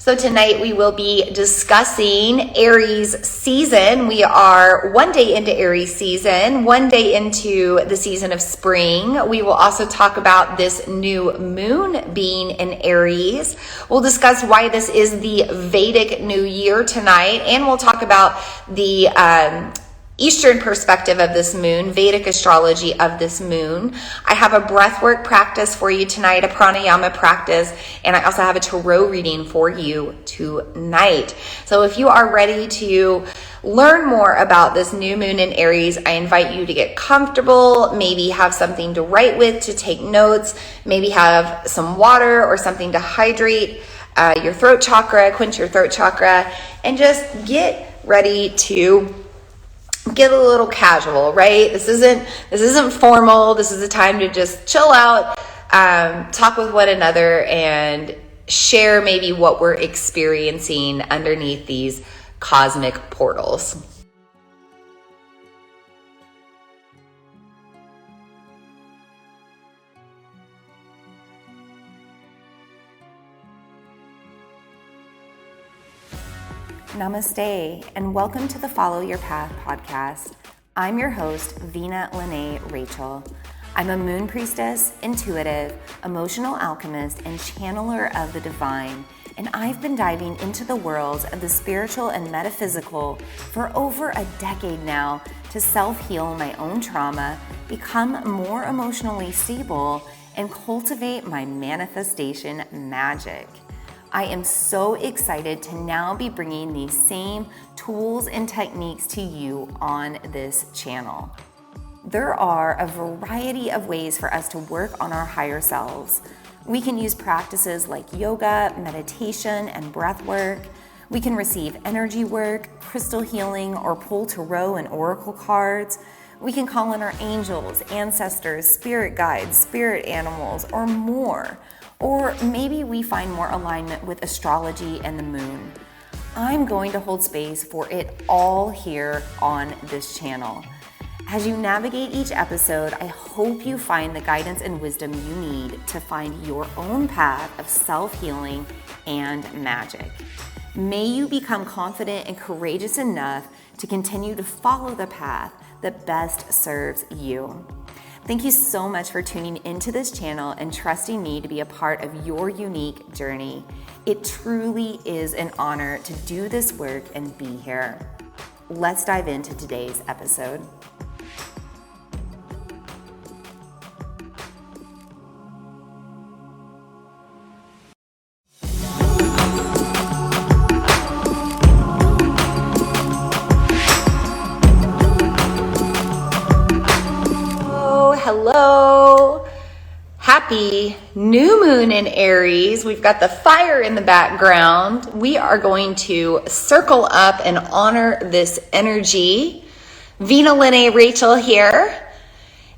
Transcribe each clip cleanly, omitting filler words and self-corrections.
So tonight we will be discussing Aries season. We are one day into Aries season, one day into the season of spring. We will also talk about this new moon being in Aries. We'll discuss why this is the Vedic New Year tonight, and we'll talk about the Eastern perspective of this moon, Vedic astrology of this moon. I have a breathwork practice for you tonight, a pranayama practice, and I also have a tarot reading for you tonight. So if you are ready to learn more about this new moon in Aries, I invite you to get comfortable, maybe have something to write with, to take notes, maybe have some water or something to hydrate your throat chakra, quench your throat chakra, and just get ready to get a little casual, right? This isn't formal. This is a time to just chill out, talk with one another, and share maybe what we're experiencing underneath these cosmic portals. Namaste, and welcome to the Follow Your Path podcast. I'm your host, Vina Lene Rachel. I'm a moon priestess, intuitive, emotional alchemist, and channeler of the divine, and I've been diving into the worlds of the spiritual and metaphysical for over a decade now to self-heal my own trauma, become more emotionally stable, and cultivate my manifestation magic. I am so excited to now be bringing these same tools and techniques to you on this channel. There are a variety of ways for us to work on our higher selves. We can use practices like yoga, meditation, and breath work. We can receive energy work, crystal healing, or pull tarot and oracle cards. We can call in our angels, ancestors, spirit guides, spirit animals, or more. Or maybe we find more alignment with astrology and the moon. I'm going to hold space for it all here on this channel. As you navigate each episode, I hope you find the guidance and wisdom you need to find your own path of self-healing and magic. May you become confident and courageous enough to continue to follow the path that best serves you. Thank you so much for tuning into this channel and trusting me to be a part of your unique journey. It truly is an honor to do this work and be here. Let's dive into today's episode. Hello, happy new moon in Aries. We've got the fire in the background. We are going to circle up and honor this energy. Vina Lene Rachel here.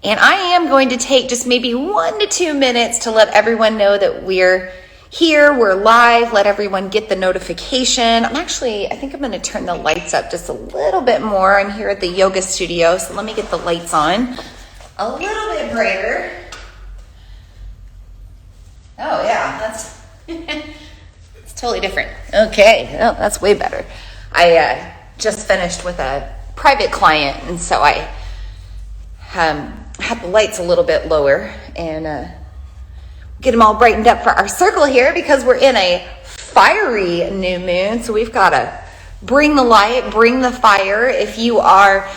And I am going to take just maybe 1 to 2 minutes to let everyone know that we're here, we're live, let everyone get the notification. I think I'm going to turn the lights up just a little bit more. I'm here at the yoga studio, so let me get the lights on a little bit brighter. Oh yeah, that's it's totally different. Okay, oh, that's way better. I just finished with a private client, and so I had the lights a little bit lower and get them all brightened up for our circle here because we're in a fiery new moon. So we've got to bring the light, bring the fire. If you are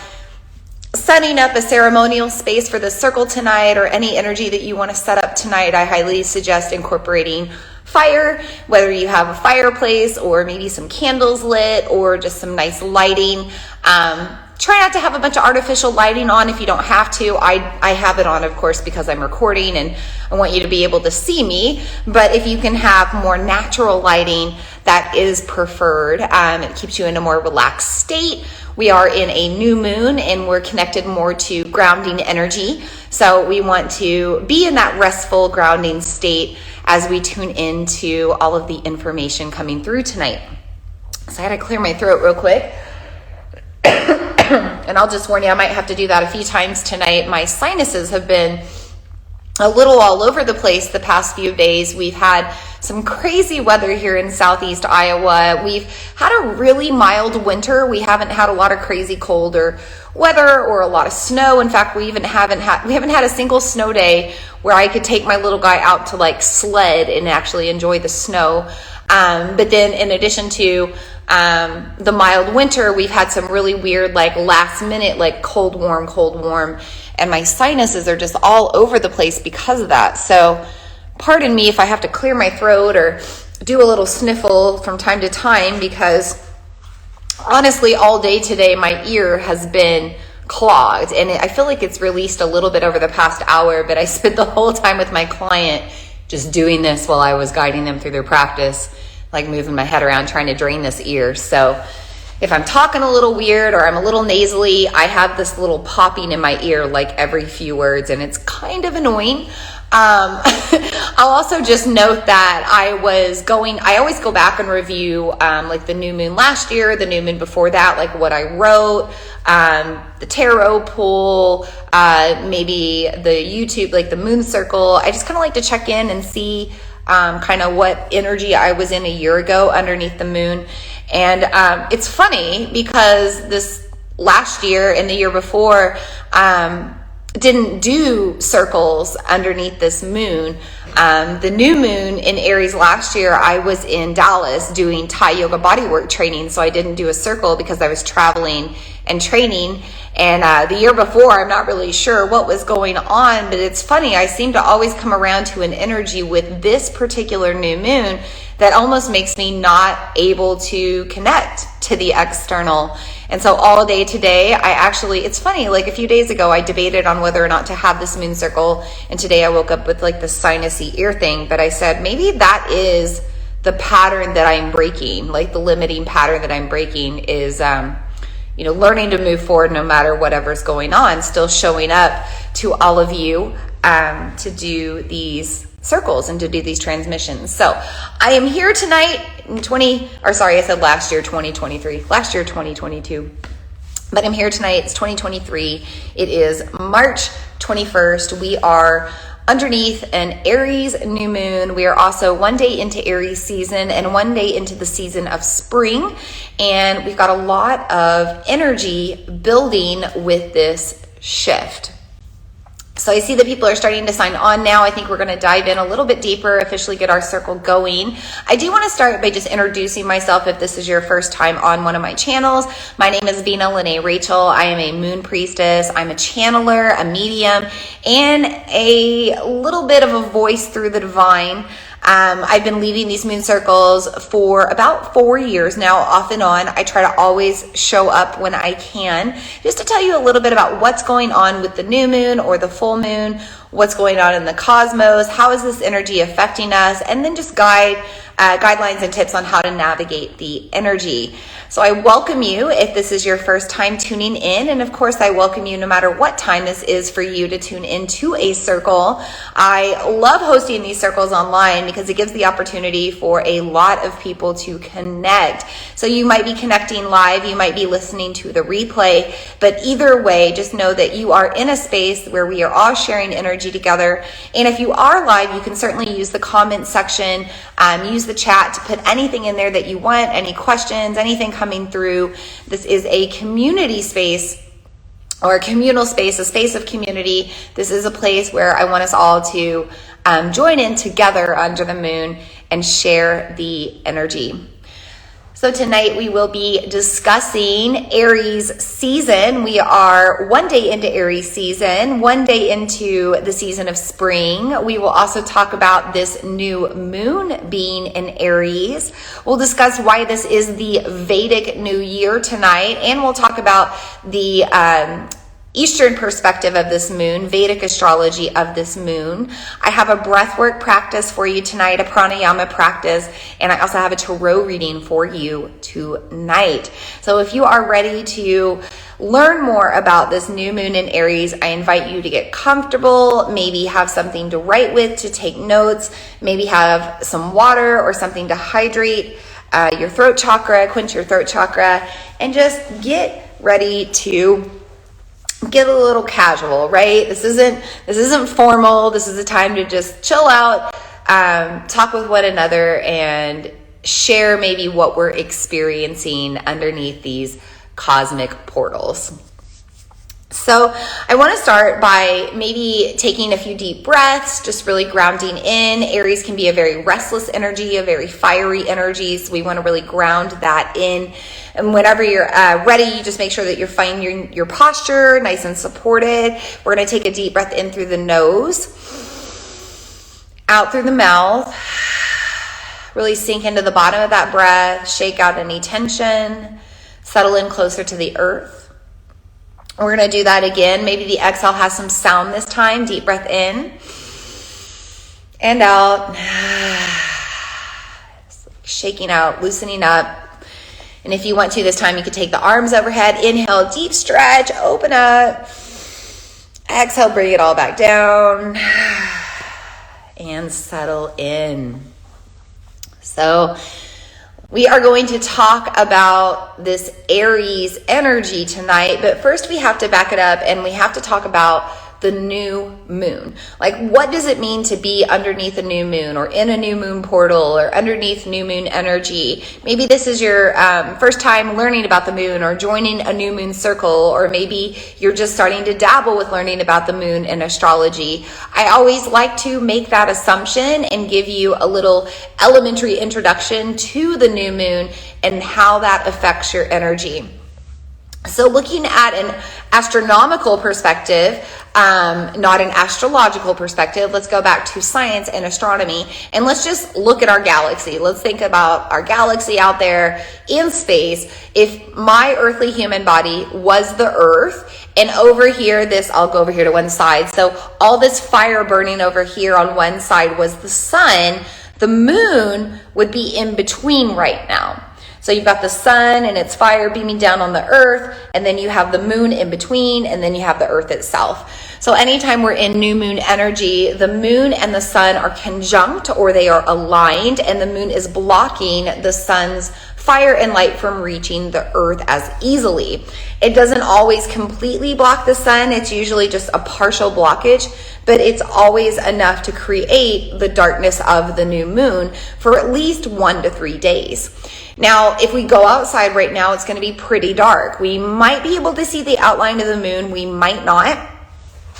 setting up a ceremonial space for the circle tonight or any energy that you want to set up tonight, I highly suggest incorporating fire, whether you have a fireplace or maybe some candles lit or just some nice lighting. Try not to have a bunch of artificial lighting on if you don't have to. I have it on, of course, because I'm recording and I want you to be able to see me. But if you can have more natural lighting, that is preferred. It keeps you in a more relaxed state. We are in a new moon and we're connected more to grounding energy. So we want to be in that restful grounding state as we tune into all of the information coming through tonight. So I had to clear my throat real quick. And I'll just warn you, I might have to do that a few times tonight. My sinuses have been a little all over the place the past few days. We've had some crazy weather here in southeast Iowa. We've had a really mild winter. We haven't had a lot of crazy cold or weather or a lot of snow. In fact, we haven't had a single snow day where I could take my little guy out to like sled and actually enjoy the snow. But then in addition to the mild winter, we've had some really weird, like last minute, like cold, warm. And my sinuses are just all over the place because of that. So pardon me if I have to clear my throat or do a little sniffle from time to time, because honestly, all day today, my ear has been clogged, and I feel like it's released a little bit over the past hour, but I spent the whole time with my client just doing this while I was guiding them through their practice, like moving my head around trying to drain this ear. So if I'm talking a little weird or I'm a little nasally, I have this little popping in my ear like every few words, and it's kind of annoying. I'll also just note that I always go back and review like the new moon last year, the new moon before that, like what I wrote, the tarot pull, maybe the YouTube, like the moon circle. I just kind of like to check in and see kind of what energy I was in a year ago underneath the moon. And it's funny because this last year and the year before didn't do circles underneath this moon. The new moon in Aries last year, I was in Dallas doing Thai yoga bodywork training, so I didn't do a circle because I was traveling and training. And the year before, I'm not really sure what was going on, but it's funny, I seem to always come around to an energy with this particular new moon that almost makes me not able to connect to the external. And so all day today, it's funny, like a few days ago, I debated on whether or not to have this moon circle, and today I woke up with like the sinusy ear thing, but I said, maybe that is the pattern that I'm breaking, like the limiting pattern that I'm breaking is, learning to move forward no matter whatever's going on, still showing up to all of you to do these circles and to do these transmissions. So I am here tonight last year, 2023, last year, 2022, but I'm here tonight. It's 2023. It is March 21st. We are underneath an Aries new moon. We are also one day into Aries season and one day into the season of spring. And we've got a lot of energy building with this shift. So I see that people are starting to sign on now. I think we're going to dive in a little bit deeper, officially get our circle going. I do want to start by just introducing myself if this is your first time on one of my channels. My name is Vina Lene Rachel. I am a moon priestess. I'm a channeler, a medium, and a little bit of a voice through the divine. I've been leading these moon circles for about 4 years now, off and on. I try to always show up when I can, just to tell you a little bit about what's going on with the new moon or the full moon, what's going on in the cosmos, how is this energy affecting us, and then just guidelines and tips on how to navigate the energy. So I welcome you if this is your first time tuning in, and of course I welcome you no matter what time this is for you to tune into a circle. I love hosting these circles online because it gives the opportunity for a lot of people to connect. So you might be connecting live, you might be listening to the replay, but either way, just know that you are in a space where we are all sharing energy together. And if you are live, you can certainly use the comment section, use the chat to put anything in there that you want, any questions, anything coming through. This is a community space or a communal space, a space of community. This is a place where I want us all to join in together under the moon and share the energy. So tonight we will be discussing Aries season. We are one day into Aries season, one day into the season of spring. We will also talk about this new moon being in Aries. We'll discuss why this is the Vedic New Year tonight, and we'll talk about the Eastern perspective of this moon, Vedic astrology of this moon. I have a breathwork practice for you tonight, a pranayama practice, and I also have a tarot reading for you tonight. So if you are ready to learn more about this new moon in Aries, I invite you to get comfortable, maybe have something to write with, to take notes, maybe have some water or something to hydrate your throat chakra, quench your throat chakra, and just get ready to get a little casual, right? This isn't formal. This is a time to just chill out, talk with one another and share maybe what we're experiencing underneath these cosmic portals. So I want to start by maybe taking a few deep breaths, just really grounding in. Aries can be a very restless energy, a very fiery energy. So we want to really ground that in. And whenever you're ready, you just make sure that you're finding your posture nice and supported. We're going to take a deep breath in through the nose, out through the mouth. Really sink into the bottom of that breath, shake out any tension, settle in closer to the earth. We're going to do that again. Maybe the exhale has some sound this time. Deep breath in and out. Shaking out, loosening up. And if you want to this time, you could take the arms overhead. Inhale, deep stretch, open up. Exhale, bring it all back down. And settle in. So we are going to talk about this Aries energy tonight, but first we have to back it up and we have to talk about the new moon. Like, what does it mean to be underneath a new moon or in a new moon portal or underneath new moon energy? Maybe this is your first time learning about the moon or joining a new moon circle, or maybe you're just starting to dabble with learning about the moon and astrology. I always like to make that assumption and give you a little elementary introduction to the new moon and how that affects your energy. So looking at an astronomical perspective, not an astrological perspective, let's go back to science and astronomy, and let's just look at our galaxy. Let's think about our galaxy out there in space. If my earthly human body was the earth, and over here, I'll go over here to one side. So all this fire burning over here on one side was the sun, the moon would be in between right now. So you've got the sun and its fire beaming down on the earth, and then you have the moon in between, and then you have the earth itself. So anytime we're in new moon energy, the moon and the sun are conjunct, or they are aligned, and the moon is blocking the sun's fire and light from reaching the earth as easily. It doesn't always completely block the sun. It's usually just a partial blockage, but it's always enough to create the darkness of the new moon for at least 1 to 3 days. Now, if we go outside right now, it's going to be pretty dark. We might be able to see the outline of the moon. We might not.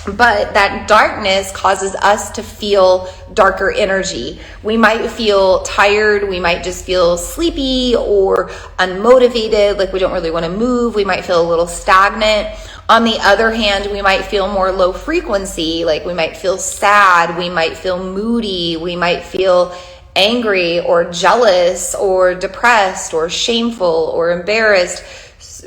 But that darkness causes us to feel darker energy. We might feel tired. We might just feel sleepy or unmotivated, like we don't really want to move. We might feel a little stagnant. On the other hand, we might feel more low frequency, like we might feel sad. We might feel moody. We might feel angry or jealous or depressed or shameful or embarrassed.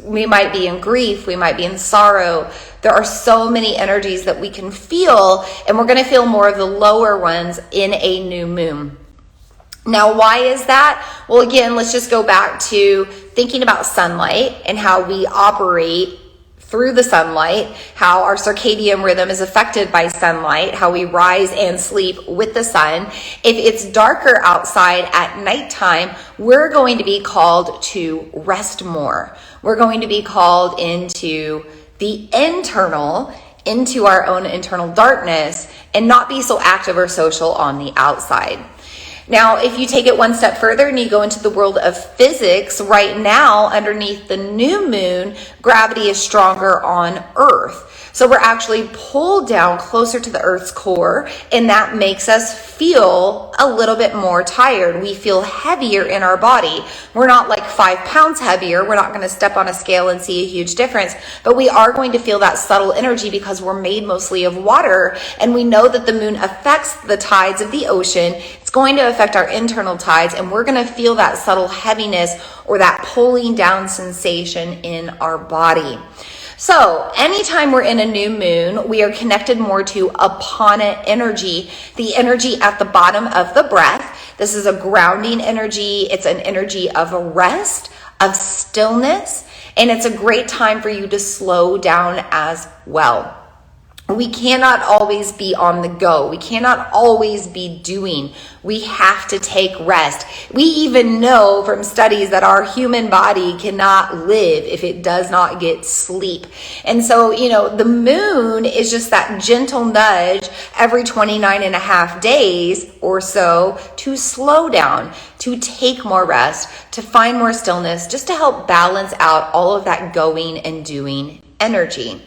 We might be in grief. We might be in sorrow. There are so many energies that we can feel, and we're going to feel more of the lower ones in a new moon. Now, why is that? Well, again, let's just go back to thinking about sunlight and how we operate through the sunlight, how our circadian rhythm is affected by sunlight, how we rise and sleep with the sun. If it's darker outside at nighttime, we're going to be called to rest more. We're going to be called into the internal, into our own internal darkness, and not be so active or social on the outside. Now, if you take it one step further and you go into the world of physics, right now, underneath the new moon, gravity is stronger on Earth. So we're actually pulled down closer to the Earth's core, and that makes us feel a little bit more tired. We feel heavier in our body. We're not like 5 pounds heavier. We're not going to step on a scale and see a huge difference, but we are going to feel that subtle energy because we're made mostly of water, and we know that the moon affects the tides of the ocean. It's going to affect our internal tides, and we're going to feel that subtle heaviness or that pulling down sensation in our body. So anytime we're in a new moon, we are connected more to apana energy, the energy at the bottom of the breath. This is a grounding energy. It's an energy of rest, of stillness, and it's a great time for you to slow down as well. We cannot always be on the go. We cannot always be doing. We have to take rest. We even know from studies that our human body cannot live if it does not get sleep. And so, the moon is just that gentle nudge every 29 and a half days or so to slow down, to take more rest, to find more stillness, just to help balance out all of that going and doing energy.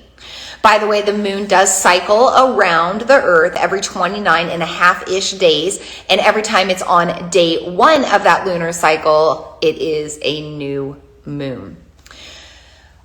By the way, the moon does cycle around the earth every 29 and a half-ish days. And every time it's on day 1 of that lunar cycle, it is a new moon.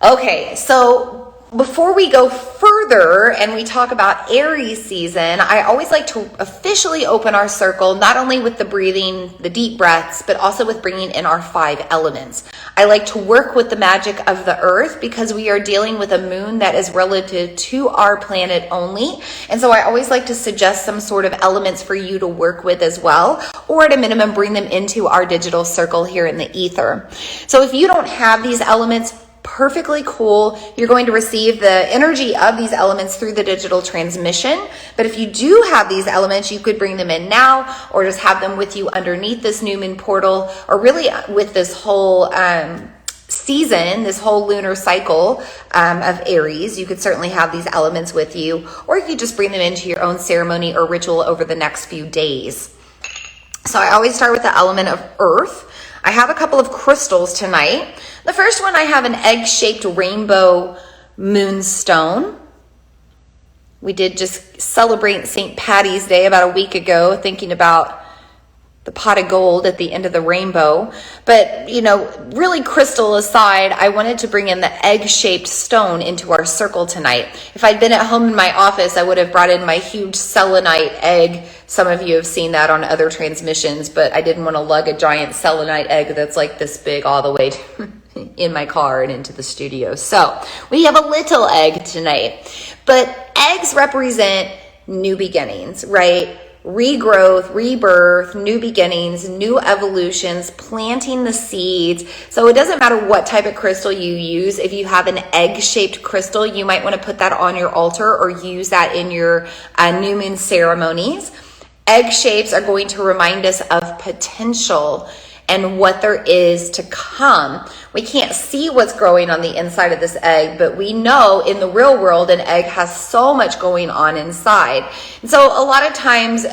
Okay, so before we go further and we talk about Aries season, I always like to officially open our circle, not only with the breathing, the deep breaths, but also with bringing in our 5 elements. I like to work with the magic of the earth because we are dealing with a moon that is relative to our planet only. And so I always like to suggest some sort of elements for you to work with as well, or at a minimum, bring them into our digital circle here in the ether. So if you don't have these elements, perfectly cool. You're going to receive the energy of these elements through the digital transmission. But if you do have these elements, you could bring them in now or just have them with you underneath this new moon portal, or really with this whole season, this whole lunar cycle of Aries. You could certainly have these elements with you, or you could just bring them into your own ceremony or ritual over the next few days. So I always start with the element of earth. I have a couple of crystals tonight. The first one, I have an egg-shaped rainbow moonstone. We did just celebrate St. Patty's Day about a week ago, thinking about the pot of gold at the end of the rainbow. But, really crystal aside, I wanted to bring in the egg-shaped stone into our circle tonight. If I'd been at home in my office, I would have brought in my huge selenite egg. Some of you have seen that on other transmissions, but I didn't want to lug a giant selenite egg that's like this big all the way in my car and into the studio. So we have a little egg tonight. But eggs represent new beginnings, right? Regrowth, rebirth, new beginnings, new evolutions, planting the seeds. So it doesn't matter what type of crystal you use. If you have an egg-shaped crystal, you might want to put that on your altar or use that in your new moon ceremonies. Egg shapes are going to remind us of potential and what there is to come. We can't see what's growing on the inside of this egg, but we know in the real world an egg has so much going on inside. And so a lot of times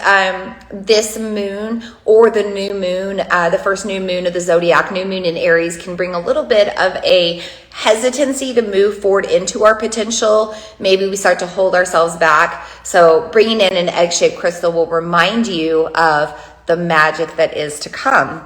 this moon or the new moon, the first new moon of the zodiac, new moon in Aries, can bring a little bit of a hesitancy to move forward into our potential. Maybe we start to hold ourselves back. So bringing in an egg-shaped crystal will remind you of the magic that is to come.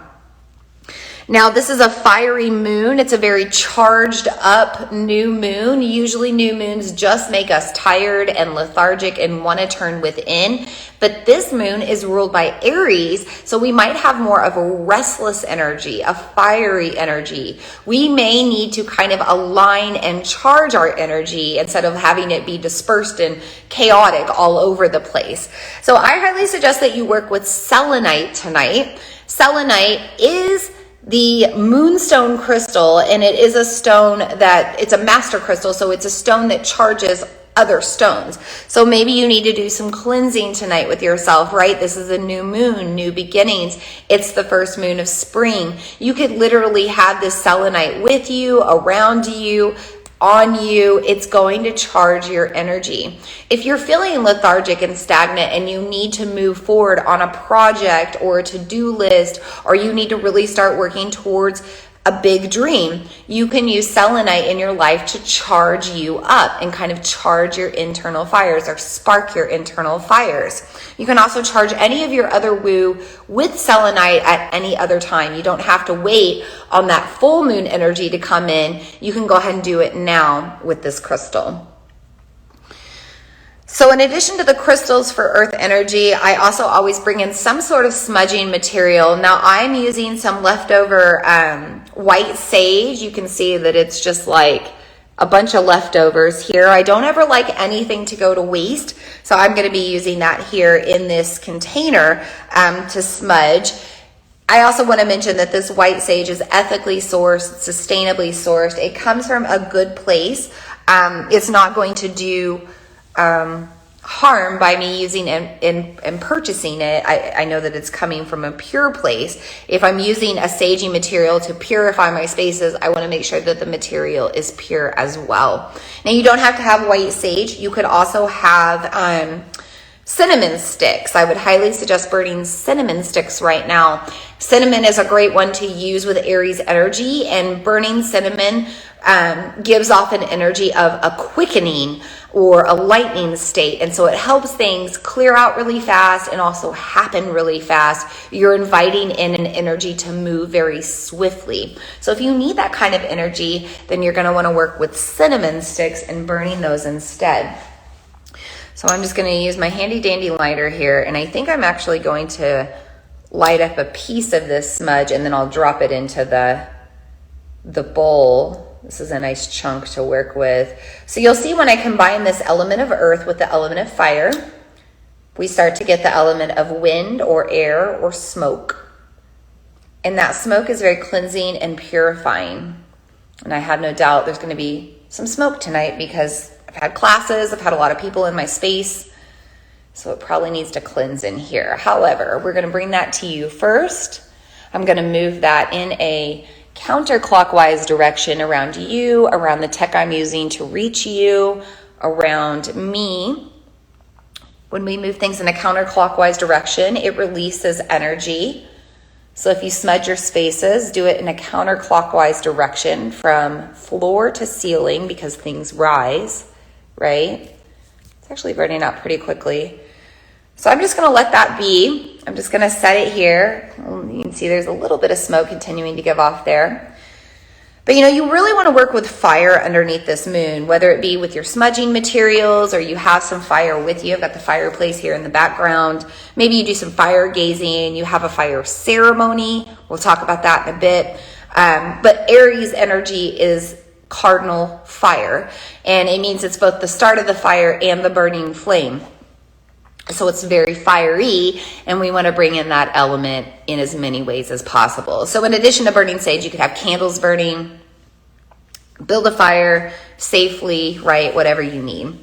Now, this is a fiery moon. It's a very charged up new moon. Usually new moons just make us tired and lethargic and want to turn within. But this moon is ruled by Aries, so we might have more of a restless energy, a fiery energy. We may need to kind of align and charge our energy instead of having it be dispersed and chaotic all over the place. So I highly suggest that you work with selenite tonight. Selenite is the moonstone crystal, and it is a stone that, it's a master crystal, so it's a stone that charges other stones. So maybe you need to do some cleansing tonight with yourself, right? This is a new moon, new beginnings. It's the first moon of spring. You could literally have this selenite with you, around you, on you. It's going to charge your energy. If you're feeling lethargic and stagnant and you need to move forward on a project or a to-do list, or you need to really start working towards a big dream, you can use selenite in your life to charge you up and kind of charge your internal fires or spark your internal fires. You can also charge any of your other woo with selenite at any other time. You don't have to wait on that full moon energy to come in. You can go ahead and do it now with this crystal. So in addition to the crystals for earth energy, I also always bring in some sort of smudging material. Now I'm using some leftover white sage. You can see that it's just like a bunch of leftovers here. I don't ever like anything to go to waste, so I'm going to be using that here in this container to smudge. I also want to mention that this white sage is ethically sourced, sustainably sourced. It comes from a good place. It's not going to do harm by me using and purchasing it. I know that it's coming from a pure place. If I'm using a sagey material to purify my spaces, I want to make sure that the material is pure as well. Now, you don't have to have white sage. You could also have cinnamon sticks. I would highly suggest burning cinnamon sticks right now. Cinnamon is a great one to use with Aries energy, and burning cinnamon gives off an energy of a quickening or a lightning state. And so it helps things clear out really fast and also happen really fast. You're inviting in an energy to move very swiftly. So if you need that kind of energy, then you're going to want to work with cinnamon sticks and burning those instead. So I'm just going to use my handy dandy lighter here, and I think I'm actually going to light up a piece of this smudge, and then I'll drop it into the bowl. This is a nice chunk to work with. So you'll see when I combine this element of earth with the element of fire, we start to get the element of wind or air or smoke. And that smoke is very cleansing and purifying. And I have no doubt there's going to be some smoke tonight because I've had classes, I've had a lot of people in my space, so it probably needs to cleanse in here. However, we're going to bring that to you first. I'm going to move that in a counterclockwise direction around you, around the tech I'm using to reach you, around me. When we move things in a counterclockwise direction, it releases energy. So if you smudge your spaces, do it in a counterclockwise direction from floor to ceiling because things rise, right? It's actually burning out pretty quickly. So I'm just going to let that be. I'm just going to set it here. You can see there's a little bit of smoke continuing to give off there. But you really want to work with fire underneath this moon, whether it be with your smudging materials or you have some fire with you. I've got the fireplace here in the background. Maybe you do some fire gazing. You have a fire ceremony. We'll talk about that in a bit. But Aries energy is cardinal fire, and it means it's both the start of the fire and the burning flame. So it's very fiery, and we want to bring in that element in as many ways as possible. So in addition to burning sage, you could have candles burning, build a fire safely, right? Whatever you need.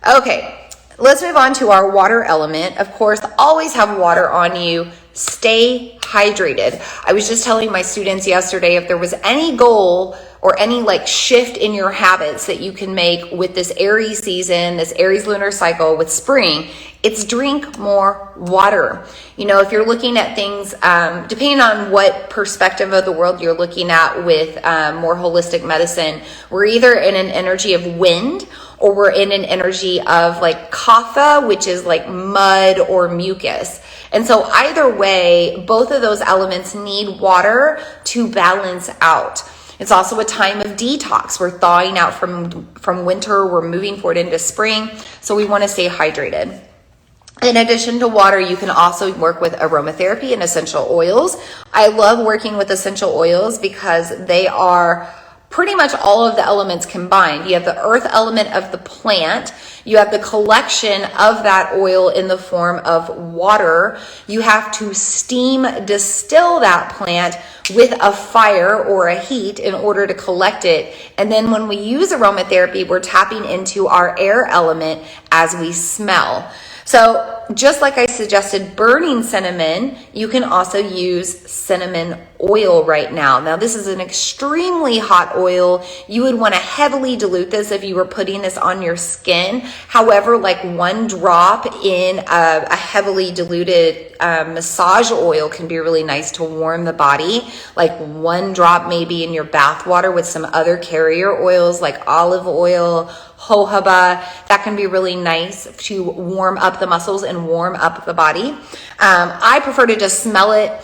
Okay, let's move on to our water element. Of course, always have water on you. Stay hydrated. I was just telling my students yesterday, if there was any goal or any shift in your habits that you can make with this Aries season, this Aries lunar cycle with spring, it's drink more water. If you're looking at things, depending on what perspective of the world you're looking at with more holistic medicine, we're either in an energy of wind or we're in an energy of kapha, which is mud or mucus. And so either way, both of those elements need water to balance out. It's also a time of detox. We're thawing out from winter. We're moving forward into spring. So we want to stay hydrated. In addition to water, you can also work with aromatherapy and essential oils. I love working with essential oils because they are pretty much all of the elements combined. You have the earth element of the plant. You have the collection of that oil in the form of water. You have to steam distill that plant with a fire or a heat in order to collect it. And then when we use aromatherapy, we're tapping into our air element as we smell. So just like I suggested burning cinnamon, you can also use cinnamon oil right now. Now, this is an extremely hot oil. You would want to heavily dilute this if you were putting this on your skin. However, one drop in a heavily diluted massage oil can be really nice to warm the body. One drop maybe in your bath water with some other carrier oils like olive oil, jojoba. That can be really nice to warm up the muscles and warm up the body. I prefer to just smell it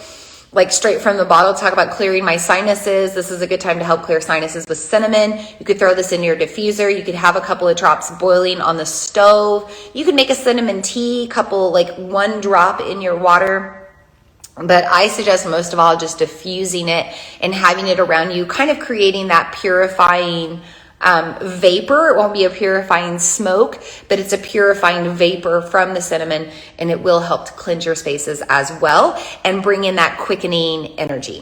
straight from the bottle. Talk about clearing my sinuses. This is a good time to help clear sinuses with cinnamon. You could throw this in your diffuser. You could have a couple of drops boiling on the stove. You could make a cinnamon tea, one drop in your water. But I suggest most of all just diffusing it and having it around you, kind of creating that purifying vapor. It won't be a purifying smoke, but it's a purifying vapor from the cinnamon, and it will help to cleanse your spaces as well and bring in that quickening energy.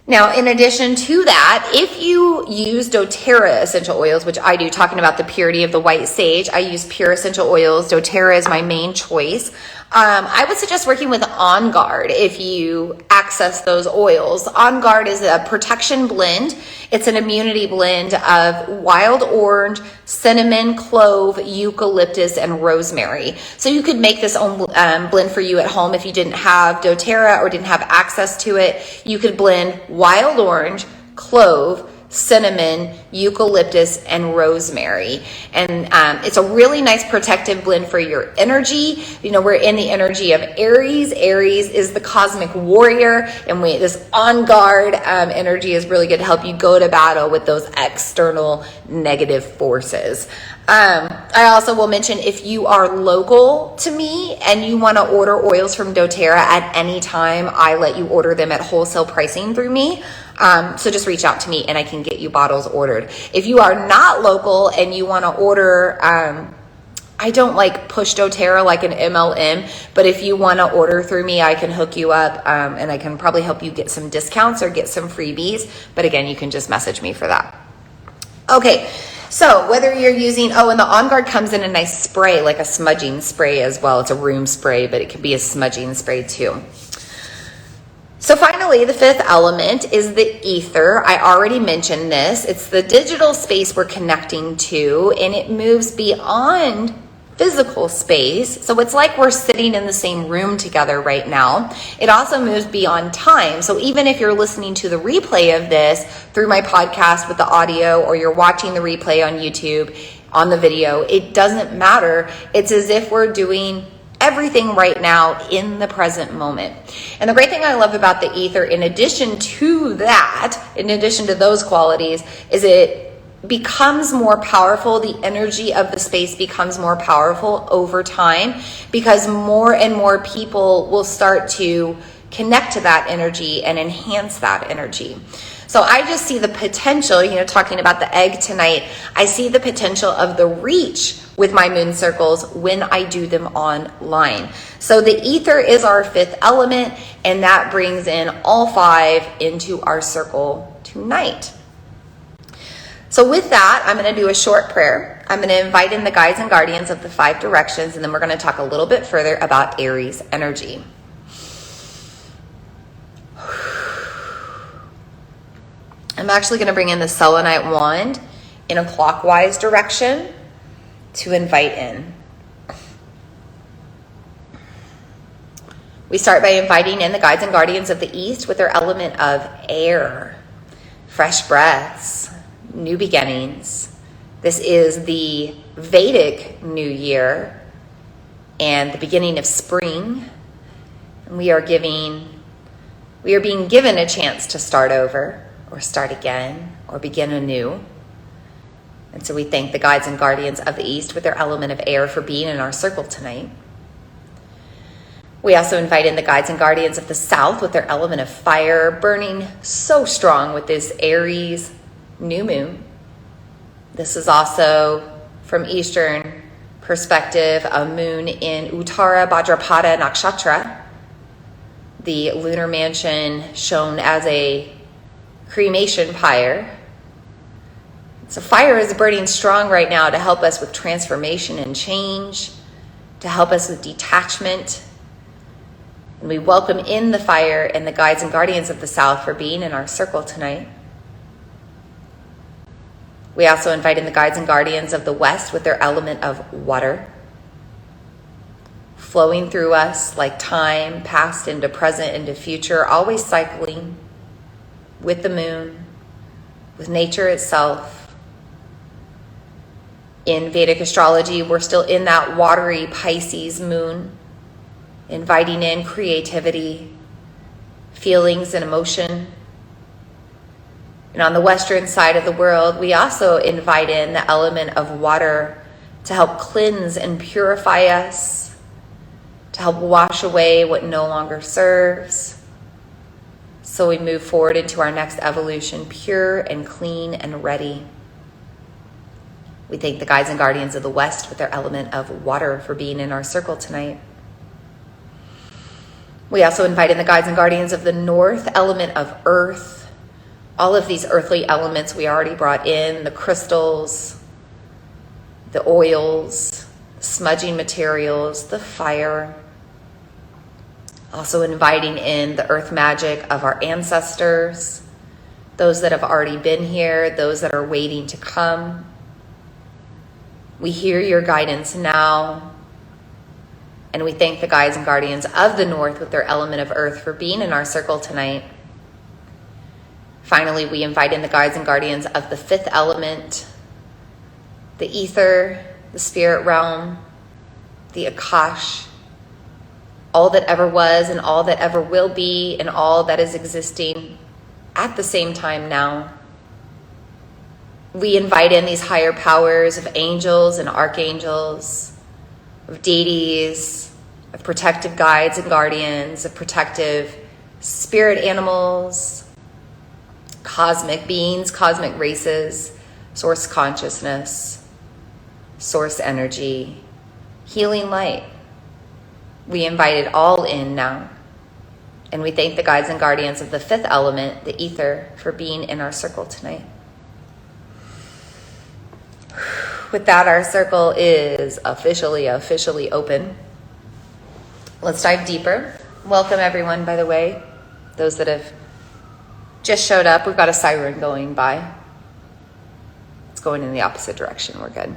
Now, in addition to that, if you use doTERRA essential oils, which I do, talking about the purity of the white sage, I use pure essential oils. doTERRA is my main choice. I would suggest working with On Guard if you access those oils. On Guard is a protection blend. It's an immunity blend of wild orange, cinnamon, clove, eucalyptus, and rosemary. So you could make this own blend for you at home if you didn't have doTERRA or didn't have access to it. You could blend wild orange, clove, cinnamon, eucalyptus, and rosemary. And it's a really nice protective blend for your energy. You know, we're in the energy of Aries. Aries is the cosmic warrior, and this On Guard energy is really good to help you go to battle with those external negative forces. I also will mention, if you are local to me and you want to order oils from doTERRA at any time, I let you order them at wholesale pricing through me. So just reach out to me and I can get you bottles ordered. If you are not local and you want to order, I don't like push doTERRA like an MLM, but if you want to order through me, I can hook you up, and I can probably help you get some discounts or get some freebies. But again, you can just message me for that. Okay. So whether you're using, and the On Guard comes in a nice spray, like a smudging spray as well. It's a room spray, but it could be a smudging spray too. So finally, the fifth element is the ether. I already mentioned this. It's the digital space we're connecting to, and it moves beyond physical space. So it's like we're sitting in the same room together right now. It also moves beyond time. So even if you're listening to the replay of this through my podcast with the audio, or you're watching the replay on YouTube on the video, it doesn't matter. It's as if we're doing everything right now in the present moment. And the great thing I love about the ether, in addition to that, in addition to those qualities, is it becomes more powerful. The energy of the space becomes more powerful over time, because more and more people will start to connect to that energy and enhance that energy. So I just see the potential, talking about the egg tonight, I see the potential of the reach with my moon circles when I do them online. So the ether is our fifth element, and that brings in all five into our circle tonight. So with that, I'm going to do a short prayer. I'm going to invite in the guides and guardians of the five directions, and then we're going to talk a little bit further about Aries energy. I'm actually going to bring in the selenite wand in a clockwise direction to invite in. We start by inviting in the guides and guardians of the East with their element of air, fresh breaths, new beginnings. This is the Vedic New Year and the beginning of spring. And we are being given a chance to start over, or start again, or begin anew. And so we thank the guides and guardians of the East with their element of air for being in our circle tonight. We also invite in the guides and guardians of the South with their element of fire, burning so strong with this Aries new moon. This is also, from Eastern perspective, a moon in Uttara Bhadrapada Nakshatra, the lunar mansion shown as a cremation pyre. So fire is burning strong right now to help us with transformation and change, to help us with detachment. And we welcome in the fire and the guides and guardians of the South for being in our circle tonight. We also invite in the guides and guardians of the West with their element of water, flowing through us like time, past into present into future, always cycling with the moon, with nature itself. In Vedic astrology, we're still in that watery Pisces moon, inviting in creativity, feelings, and emotion. And on the Western side of the world, we also invite in the element of water to help cleanse and purify us, to help wash away what no longer serves. So we move forward into our next evolution, pure and clean and ready. We thank the guides and guardians of the West with their element of water for being in our circle tonight. We also invite in the guides and guardians of the North, element of earth, all of these earthly elements we already brought in, the crystals, the oils, smudging materials, the fire. Also inviting in the earth magic of our ancestors, those that have already been here, those that are waiting to come. We hear your guidance now, and we thank the guides and guardians of the North with their element of earth for being in our circle tonight. Finally, we invite in the guides and guardians of the fifth element, the ether, the spirit realm, the Akash, all that ever was and all that ever will be and all that is existing at the same time now. We invite in these higher powers of angels and archangels, of deities, of protective guides and guardians, of protective spirit animals, cosmic beings, cosmic races, source consciousness, source energy, healing light. We invite it all in now. And we thank the guides and guardians of the fifth element, the ether, for being in our circle tonight. With that, our circle is officially open. Let's dive deeper. Welcome everyone, by the way. Those that have just showed up, we've got a siren going by. It's going in the opposite direction. We're good.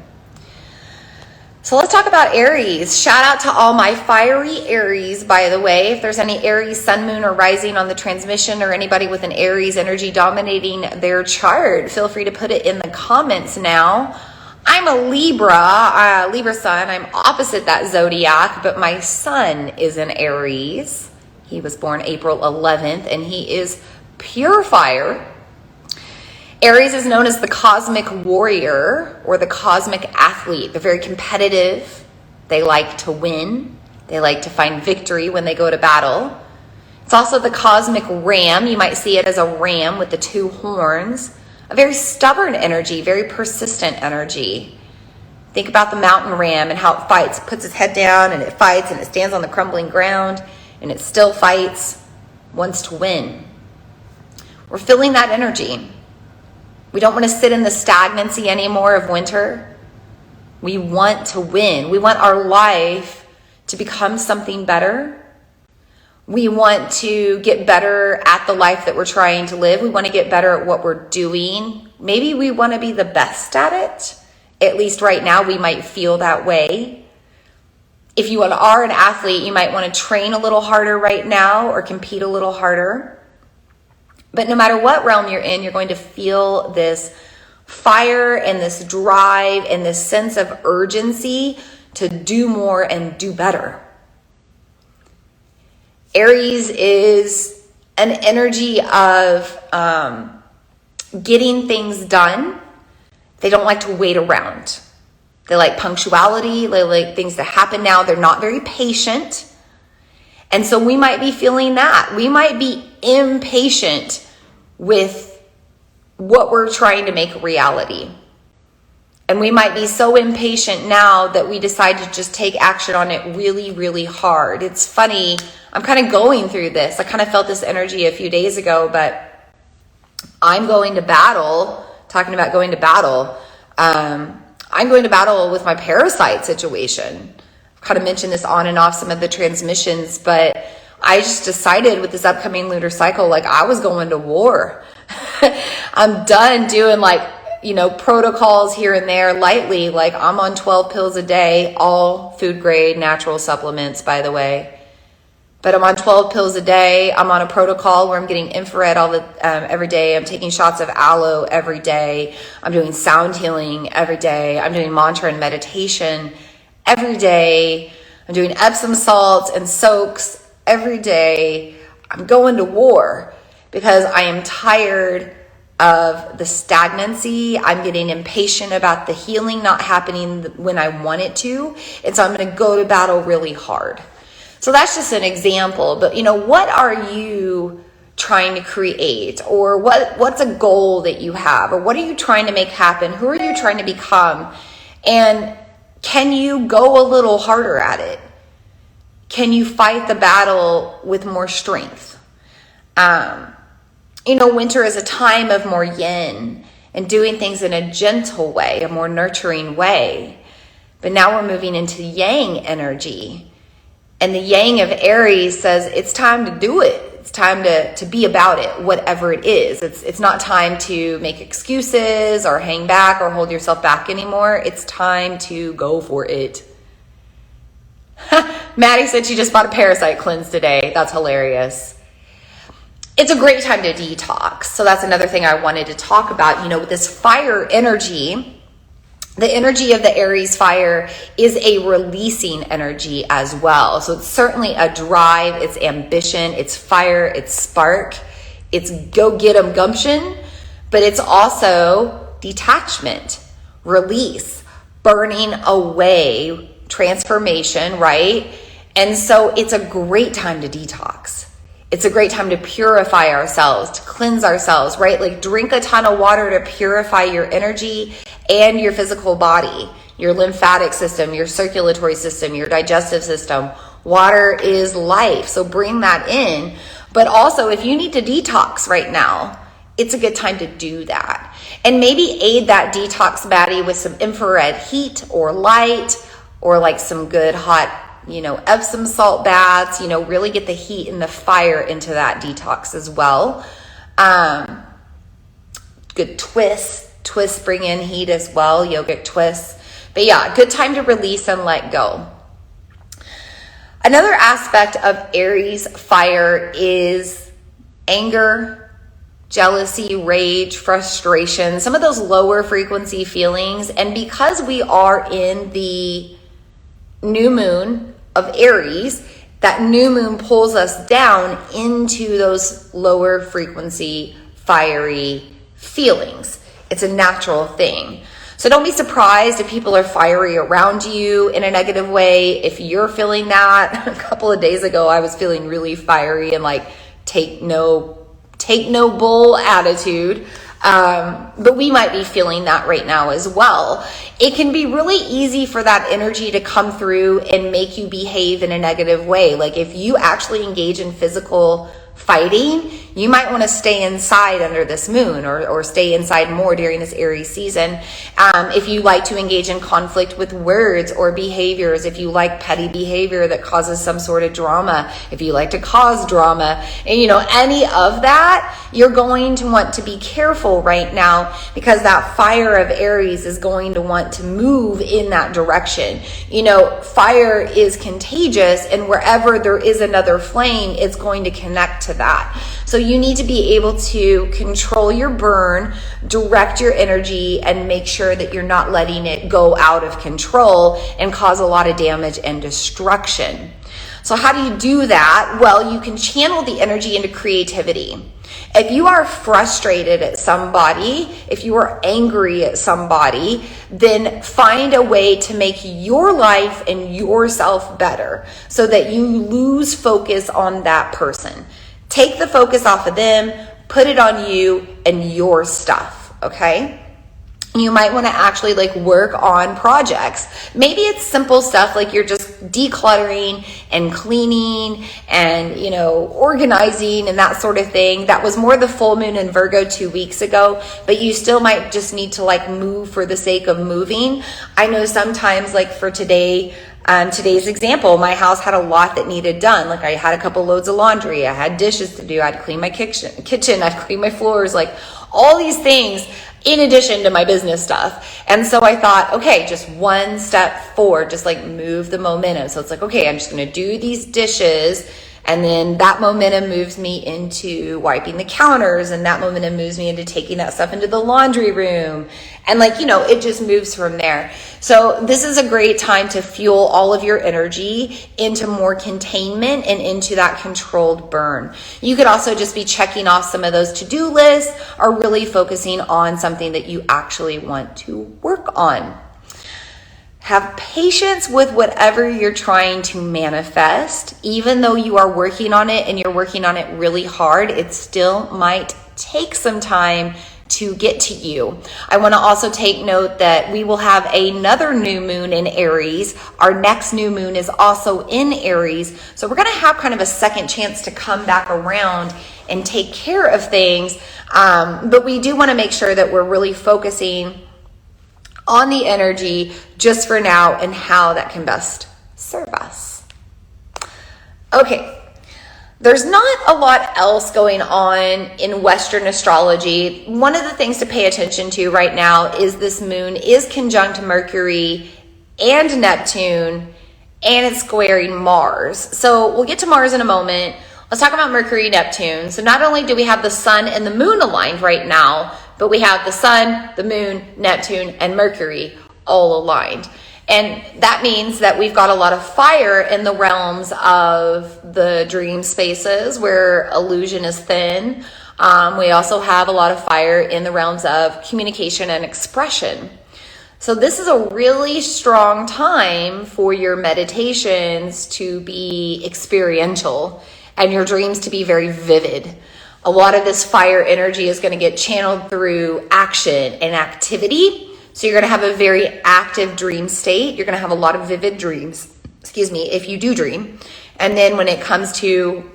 So let's talk about Aries. Shout out to all my fiery Aries, by the way. If there's any Aries, sun, moon, or rising on the transmission, or anybody with an Aries energy dominating their chart, feel free to put it in the comments now. I'm a Libra sun. I'm opposite that zodiac, but my sun is an Aries. He was born April 11th, and he is pure fire. Aries is known as the cosmic warrior or the cosmic athlete. They're very competitive. They like to win. They like to find victory when they go to battle. It's also the cosmic ram. You might see it as a ram with the two horns. A very stubborn energy, very persistent energy. Think about the mountain ram and how it fights. It puts its head down and it fights and it stands on the crumbling ground and it still fights, wants to win. We're feeling that energy. We don't want to sit in the stagnancy anymore of winter. We want to win. We want our life to become something better. We want to get better at the life that we're trying to live. We want to get better at what we're doing. Maybe we want to be the best at it. At least right now we might feel that way. If you are an athlete, you might want to train a little harder right now or compete a little harder. But no matter what realm you're in, you're going to feel this fire and this drive and this sense of urgency to do more and do better. Aries is an energy of getting things done. They don't like to wait around. They like punctuality. They like things to happen now. They're not very patient. And so we might be feeling that. We might be impatient with what we're trying to make reality. And we might be so impatient now that we decide to just take action on it really, really hard. It's funny. I'm kind of going through this. I kind of felt this energy a few days ago, but I'm going to battle, talking about going to battle. I'm going to battle with my parasite situation. I've kind of mentioned this on and off some of the transmissions, but I just decided with this upcoming lunar cycle, like I was going to war. I'm done doing protocols here and there lightly. Like I'm on 12 pills a day, all food grade natural supplements, by the way. But I'm on 12 pills a day. I'm on a protocol where I'm getting infrared every day. I'm taking shots of aloe every day. I'm doing sound healing every day. I'm doing mantra and meditation every day. I'm doing Epsom salts and soaks every day. I'm going to war because I am tired of the stagnancy. I'm getting impatient about the healing not happening when I want it to. And so I'm going to go to battle really hard. So that's just an example. But what are you trying to create? Or what's a goal that you have? Or what are you trying to make happen? Who are you trying to become? And can you go a little harder at it? Can you fight the battle with more strength? winter is a time of more yin and doing things in a gentle way, a more nurturing way. But now we're moving into yang energy. And the yang of Aries says it's time to do it. It's time to be about it, whatever it is. It's not time to make excuses or hang back or hold yourself back anymore. It's time to go for it. Maddie said she just bought a parasite cleanse today. That's hilarious. It's a great time to detox. So that's another thing I wanted to talk about. With this fire energy, the energy of the Aries fire is a releasing energy as well. So it's certainly a drive, it's ambition, it's fire, it's spark, it's go get 'em gumption, but it's also detachment, release, burning away, transformation, right? And so it's a great time to detox. It's a great time to purify ourselves, to cleanse ourselves, right? Like drink a ton of water to purify your energy and your physical body, your lymphatic system, your circulatory system, your digestive system. Water is life. So bring that in. But also if you need to detox right now, it's a good time to do that. And maybe aid that detox, Maddie, with some infrared heat or light or like some good hot Epsom salt baths, really get the heat and the fire into that detox as well. Good twists bring in heat as well, yogic twists. But yeah, good time to release and let go. Another aspect of Aries fire is anger, jealousy, rage, frustration, some of those lower frequency feelings. And because we are in the new moon of Aries, that new moon pulls us down into those lower frequency, fiery feelings. It's a natural thing. So don't be surprised if people are fiery around you in a negative way. If you're feeling that, a couple of days ago, I was feeling really fiery and like take no bull attitude. But we might be feeling that right now as well. It can be really easy for that energy to come through and make you behave in a negative way. Like if you actually engage in physical fighting, you might want to stay inside under this moon or stay inside more during this Aries season. If you like to engage in conflict with words or behaviors, if you like petty behavior that causes some sort of drama, if you like to cause drama, and any of that, you're going to want to be careful right now because that fire of Aries is going to want to move in that direction. Fire is contagious, and wherever there is another flame, it's going to connect to that. So you need to be able to control your burn, direct your energy, and make sure that you're not letting it go out of control and cause a lot of damage and destruction. So how do you do that? Well, you can channel the energy into creativity. If you are frustrated at somebody, if you are angry at somebody, then find a way to make your life and yourself better so that you lose focus on that person. Take the focus off of them, put it on you and your stuff, okay? You might want to actually work on projects. Maybe it's simple stuff like you're just decluttering and cleaning and, organizing and that sort of thing. That was more the full moon in Virgo 2 weeks ago, but you still might just need to move for the sake of moving. I know sometimes for today's example, my house had a lot that needed done. I had a couple loads of laundry. I had dishes to do. I had to clean my kitchen. I had to clean my floors, all these things in addition to my business stuff. And so I thought, okay, just one step forward, just move the momentum. So it's okay, I'm just going to do these dishes. And then that momentum moves me into wiping the counters, and that momentum moves me into taking that stuff into the laundry room. And it just moves from there. So this is a great time to fuel all of your energy into more containment and into that controlled burn. You could also just be checking off some of those to-do lists or really focusing on something that you actually want to work on. Have patience with whatever you're trying to manifest. Even though you are working on it and you're working on it really hard, it still might take some time to get to you. I want to also take note that we will have another new moon in Aries. Our next new moon is also in Aries. So we're going to have kind of a second chance to come back around and take care of things. But we do want to make sure that we're really focusing on the energy just for now and how that can best serve us. Okay. There's not a lot else going on in Western astrology. One of the things to pay attention to right now is this moon is conjunct Mercury and Neptune, and it's squaring Mars. So we'll get to Mars in a moment. Let's talk about Mercury and Neptune. So not only do we have the sun and the moon aligned right now, but we have the sun, the moon, Neptune, and Mercury all aligned. And that means that we've got a lot of fire in the realms of the dream spaces where illusion is thin. We also have a lot of fire in the realms of communication and expression. So this is a really strong time for your meditations to be experiential and your dreams to be very vivid. A lot of this fire energy is going to get channeled through action and activity. So you're going to have a very active dream state. You're going to have a lot of vivid dreams, if you do dream. And then when it comes to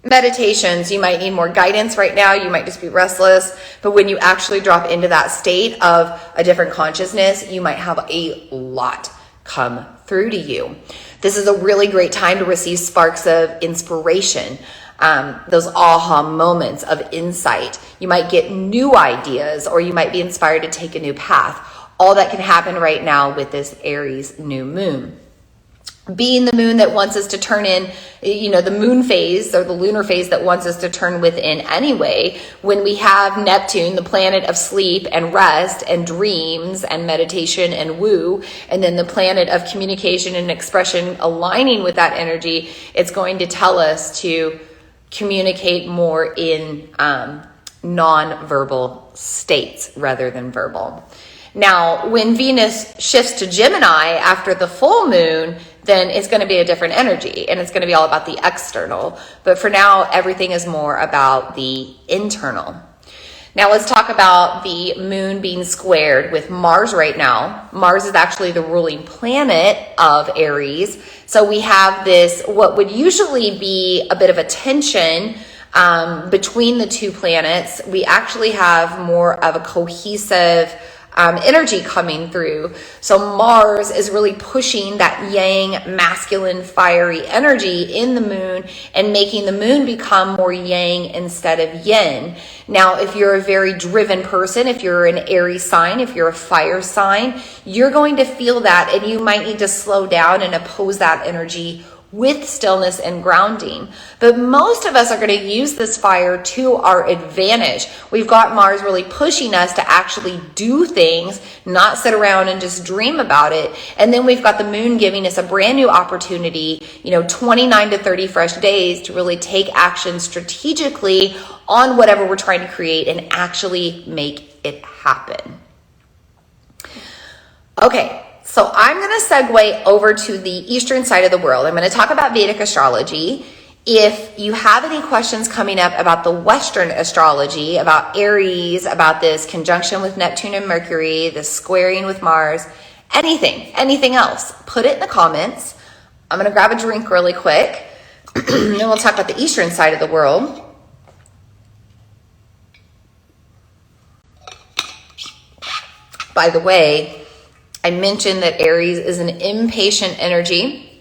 meditations, you might need more guidance right now. You might just be restless. But when you actually drop into that state of a different consciousness, you might have a lot come through to you. This is a really great time to receive sparks of inspiration. Those aha moments of insight. You might get new ideas, or you might be inspired to take a new path. All that can happen right now with this Aries new moon. Being the moon that wants us to turn in, the moon phase or the lunar phase that wants us to turn within anyway, when we have Neptune, the planet of sleep and rest and dreams and meditation and woo, and then the planet of communication and expression aligning with that energy, it's going to tell us to communicate more in non-verbal states rather than verbal. Now, when Venus shifts to Gemini after the full moon, then it's going to be a different energy and it's going to be all about the external. But for now, everything is more about the internal. Now let's talk about the moon being squared with Mars right now. Mars is actually the ruling planet of Aries. So we have this, what would usually be a bit of a tension between the two planets. We actually have more of a cohesive energy coming through. So Mars is really pushing that yang, masculine, fiery energy in the moon and making the moon become more yang instead of yin. Now, if you're a very driven person, if you're an Aries sign, if you're a fire sign, you're going to feel that and you might need to slow down and oppose that energy with stillness and grounding. But most of us are going to use this fire to our advantage. We've got Mars really pushing us to actually do things, not sit around and just dream about it. And then we've got the moon giving us a brand new opportunity, 29 to 30 fresh days to really take action strategically on whatever we're trying to create and actually make it happen. Okay. So I'm going to segue over to the Eastern side of the world. I'm going to talk about Vedic astrology. If you have any questions coming up about the Western astrology, about Aries, about this conjunction with Neptune and Mercury, this squaring with Mars, anything else, put it in the comments. I'm going to grab a drink really quick. Then we'll talk about the Eastern side of the world. By the way, I mentioned that Aries is an impatient energy.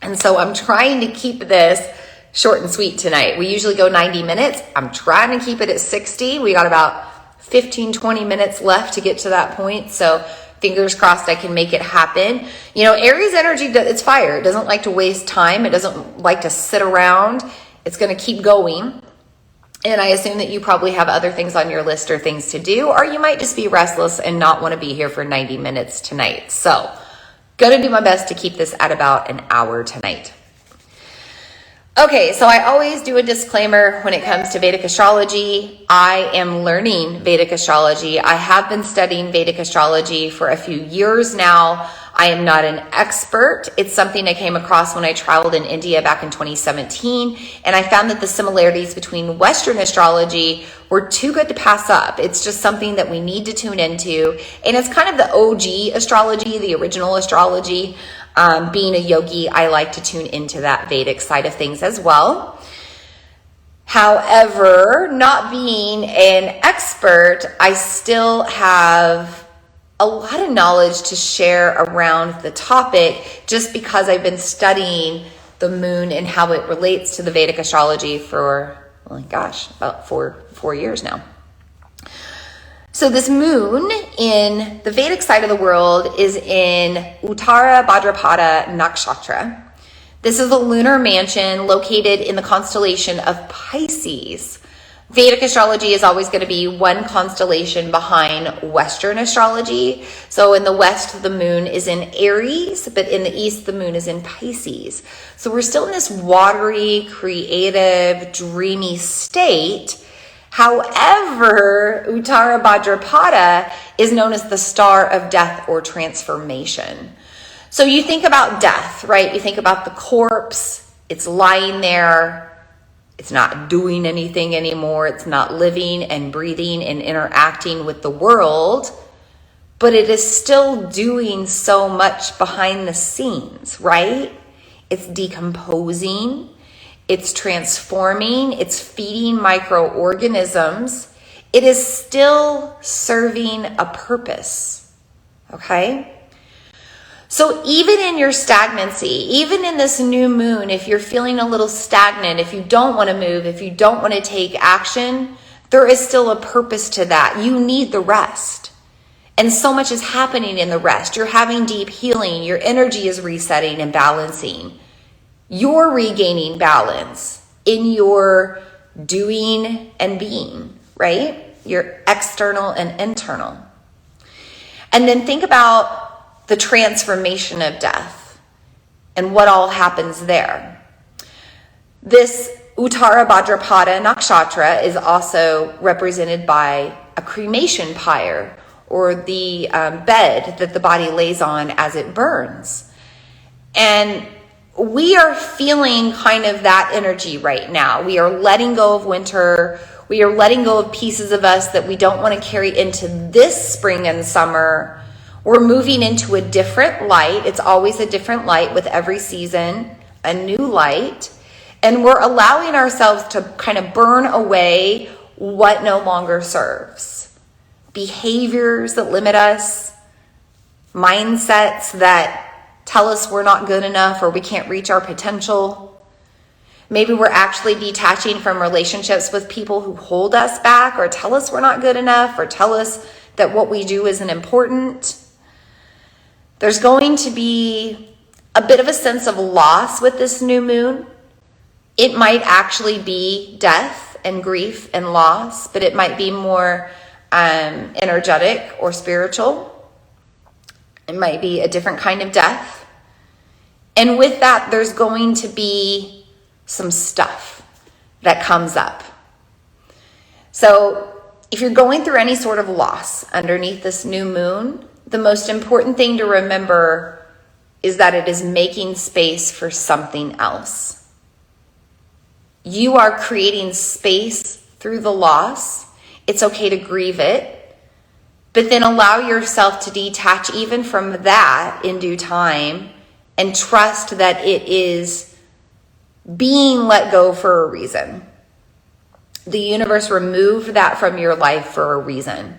And so I'm trying to keep this short and sweet tonight. We usually go 90 minutes. I'm trying to keep it at 60. We got about 15, 20 minutes left to get to that point. So fingers crossed I can make it happen. Aries energy, it's fire. It doesn't like to waste time. It doesn't like to sit around. It's going to keep going. And I assume that you probably have other things on your list or things to do, or you might just be restless and not want to be here for 90 minutes tonight. So, gonna do my best to keep this at about an hour tonight. Okay, so I always do a disclaimer when it comes to Vedic astrology. I am learning Vedic astrology. I have been studying Vedic astrology for a few years now. I am not an expert. It's something I came across when I traveled in India back in 2017, and I found that the similarities between Western astrology were too good to pass up. It's just something that we need to tune into, and it's kind of the OG astrology, the original astrology. Being a yogi, I like to tune into that Vedic side of things as well. However, not being an expert, I still have a lot of knowledge to share around the topic just because I've been studying the moon and how it relates to the Vedic astrology for, about four years now. So this moon in the Vedic side of the world is in Uttara Bhadrapada Nakshatra. This is a lunar mansion located in the constellation of Pisces. Vedic astrology is always going to be one constellation behind Western astrology. So in the West, the moon is in Aries, but in the East, the moon is in Pisces. So we're still in this watery, creative, dreamy state. However, Uttara Bhadrapada is known as the star of death or transformation. So you think about death, right? You think about the corpse. It's lying there. It's not doing anything anymore. It's not living and breathing and interacting with the world, but it is still doing so much behind the scenes, right? It's decomposing. It's transforming. It's feeding microorganisms. It is still serving a purpose, okay? So even in your stagnancy, even in this new moon, if you're feeling a little stagnant, if you don't want to move, if you don't want to take action, there is still a purpose to that. You need the rest. And so much is happening in the rest. You're having deep healing. Your energy is resetting and balancing. You're regaining balance in your doing and being, right? Your external and internal. And then think about the transformation of death and what all happens there. This Uttara Bhadrapada Nakshatra is also represented by a cremation pyre, or the bed that the body lays on as it burns. And we are feeling kind of that energy right now. We are letting go of winter. We are letting go of pieces of us that we don't want to carry into this spring and summer. We're moving into a different light. It's always a different light with every season, a new light. And we're allowing ourselves to kind of burn away what no longer serves. Behaviors that limit us, mindsets that tell us we're not good enough or we can't reach our potential. Maybe we're actually detaching from relationships with people who hold us back or tell us we're not good enough or tell us that what we do isn't important. There's going to be a bit of a sense of loss with this new moon. It might actually be death and grief and loss, but it might be more energetic or spiritual. It might be a different kind of death. And with that, there's going to be some stuff that comes up. So if you're going through any sort of loss underneath this new moon, the most important thing to remember is that it is making space for something else. You are creating space through the loss. It's okay to grieve it, but then allow yourself to detach even from that in due time and trust that it is being let go for a reason. The universe removed that from your life for a reason.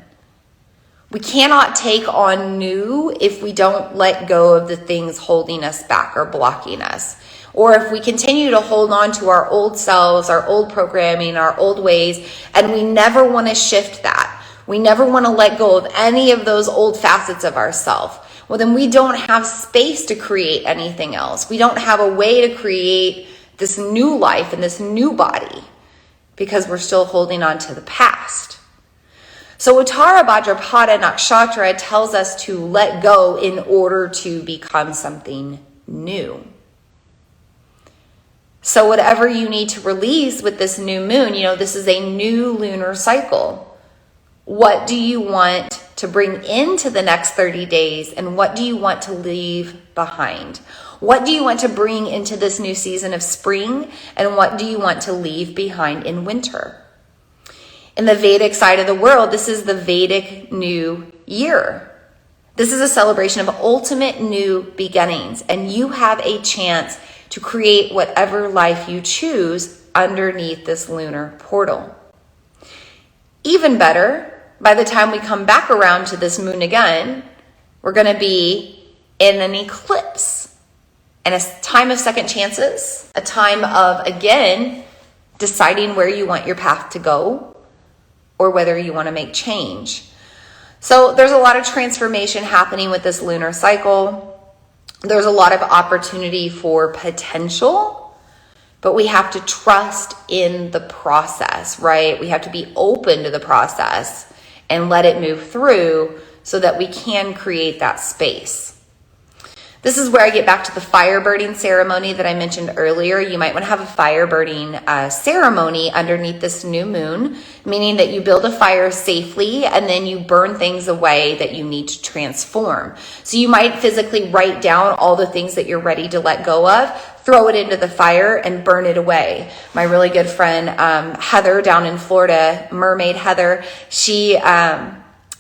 We cannot take on new if we don't let go of the things holding us back or blocking us. Or if we continue to hold on to our old selves, our old programming, our old ways, and we never want to shift that. We never want to let go of any of those old facets of ourselves. Well, then we don't have space to create anything else. We don't have a way to create this new life and this new body because we're still holding on to the past. So Uttara Bhadrapada Nakshatra tells us to let go in order to become something new. So whatever you need to release with this new moon, this is a new lunar cycle. What do you want to bring into the next 30 days? And what do you want to leave behind? What do you want to bring into this new season of spring? And what do you want to leave behind in winter? In the Vedic side of the world, this is the Vedic New Year. This is a celebration of ultimate new beginnings, and you have a chance to create whatever life you choose underneath this lunar portal. Even better, by the time we come back around to this moon again, we're going to be in an eclipse. And a time of second chances, a time of, again, deciding where you want your path to go or whether you want to make change. So there's a lot of transformation happening with this lunar cycle. There's a lot of opportunity for potential, but we have to trust in the process, right? We have to be open to the process and let it move through so that we can create that space. This is where I get back to the fire burning ceremony that I mentioned earlier. You might want to have a fire burning ceremony underneath this new moon, meaning that you build a fire safely and then you burn things away that you need to transform. So you might physically write down all the things that you're ready to let go of, throw it into the fire and burn it away. My really good friend, Heather down in Florida, Mermaid Heather, she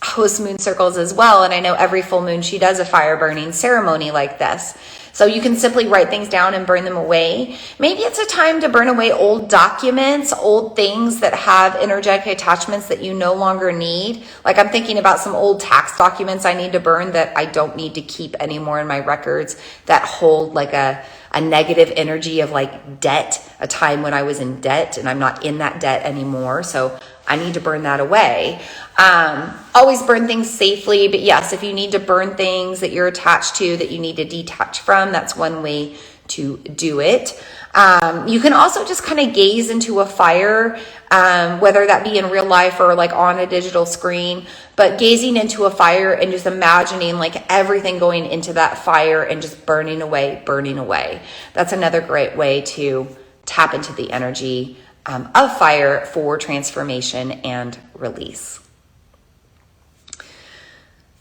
hosts moon circles as well. And I know every full moon she does a fire burning ceremony like this. So you can simply write things down and burn them away. Maybe it's a time to burn away old documents, old things that have energetic attachments that you no longer need. Like I'm thinking about some old tax documents I need to burn that I don't need to keep anymore in my records that hold like a negative energy of like debt, a time when I was in debt and I'm not in that debt anymore. So I need to burn that away. Always burn things safely. But yes, if you need to burn things that you're attached to that you need to detach from, that's one way to do it. You can also just kind of gaze into a fire, whether that be in real life or like on a digital screen, but gazing into a fire and just imagining like everything going into that fire and just burning away, burning away. That's another great way to tap into the energy of fire for transformation and release.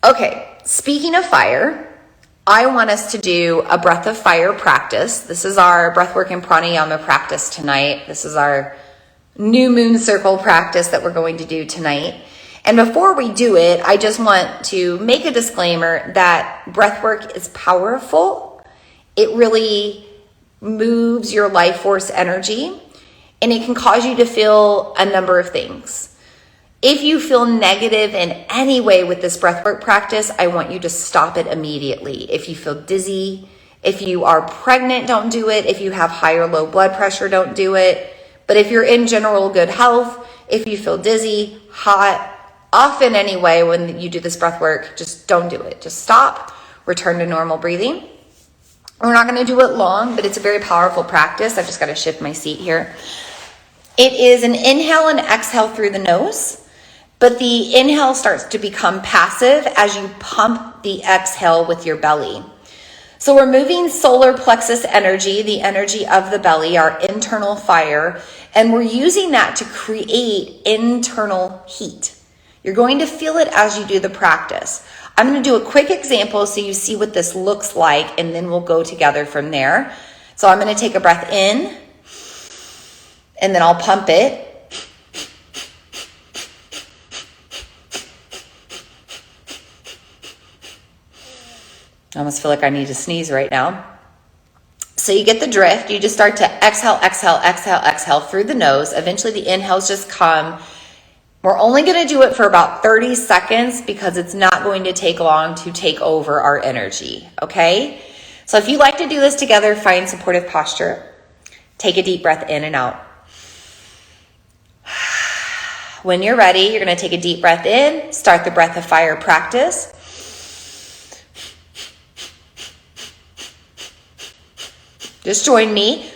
Okay, speaking of fire, I want us to do a breath of fire practice. This is our breathwork and pranayama practice tonight. This is our new moon circle practice that we're going to do tonight. And before we do it, I just want to make a disclaimer that breathwork is powerful. It really moves your life force energy, and it can cause you to feel a number of things. If you feel negative in any way with this breathwork practice, I want you to stop it immediately. If you feel dizzy, if you are pregnant, don't do it. If you have high or low blood pressure, don't do it. But if you're in general good health, if you feel dizzy, hot, often anyway, when you do this breathwork, just don't do it. Just stop, return to normal breathing. We're not going to do it long, but it's a very powerful practice. I've just got to shift my seat here. It is an inhale and exhale through the nose. But the inhale starts to become passive as you pump the exhale with your belly. So we're moving solar plexus energy, the energy of the belly, our internal fire, and we're using that to create internal heat. You're going to feel it as you do the practice. I'm going to do a quick example so you see what this looks like, and then we'll go together from there. So I'm going to take a breath in, and then I'll pump it. I almost feel like I need to sneeze right now. So you get the drift. You just start to exhale, exhale, exhale, exhale through the nose. Eventually the inhales just come. We're only going to do it for about 30 seconds because it's not going to take long to take over our energy. Okay? So if you like to do this together, find supportive posture. Take a deep breath in and out. When you're ready, you're going to take a deep breath in. Start the breath of fire practice. Just join me.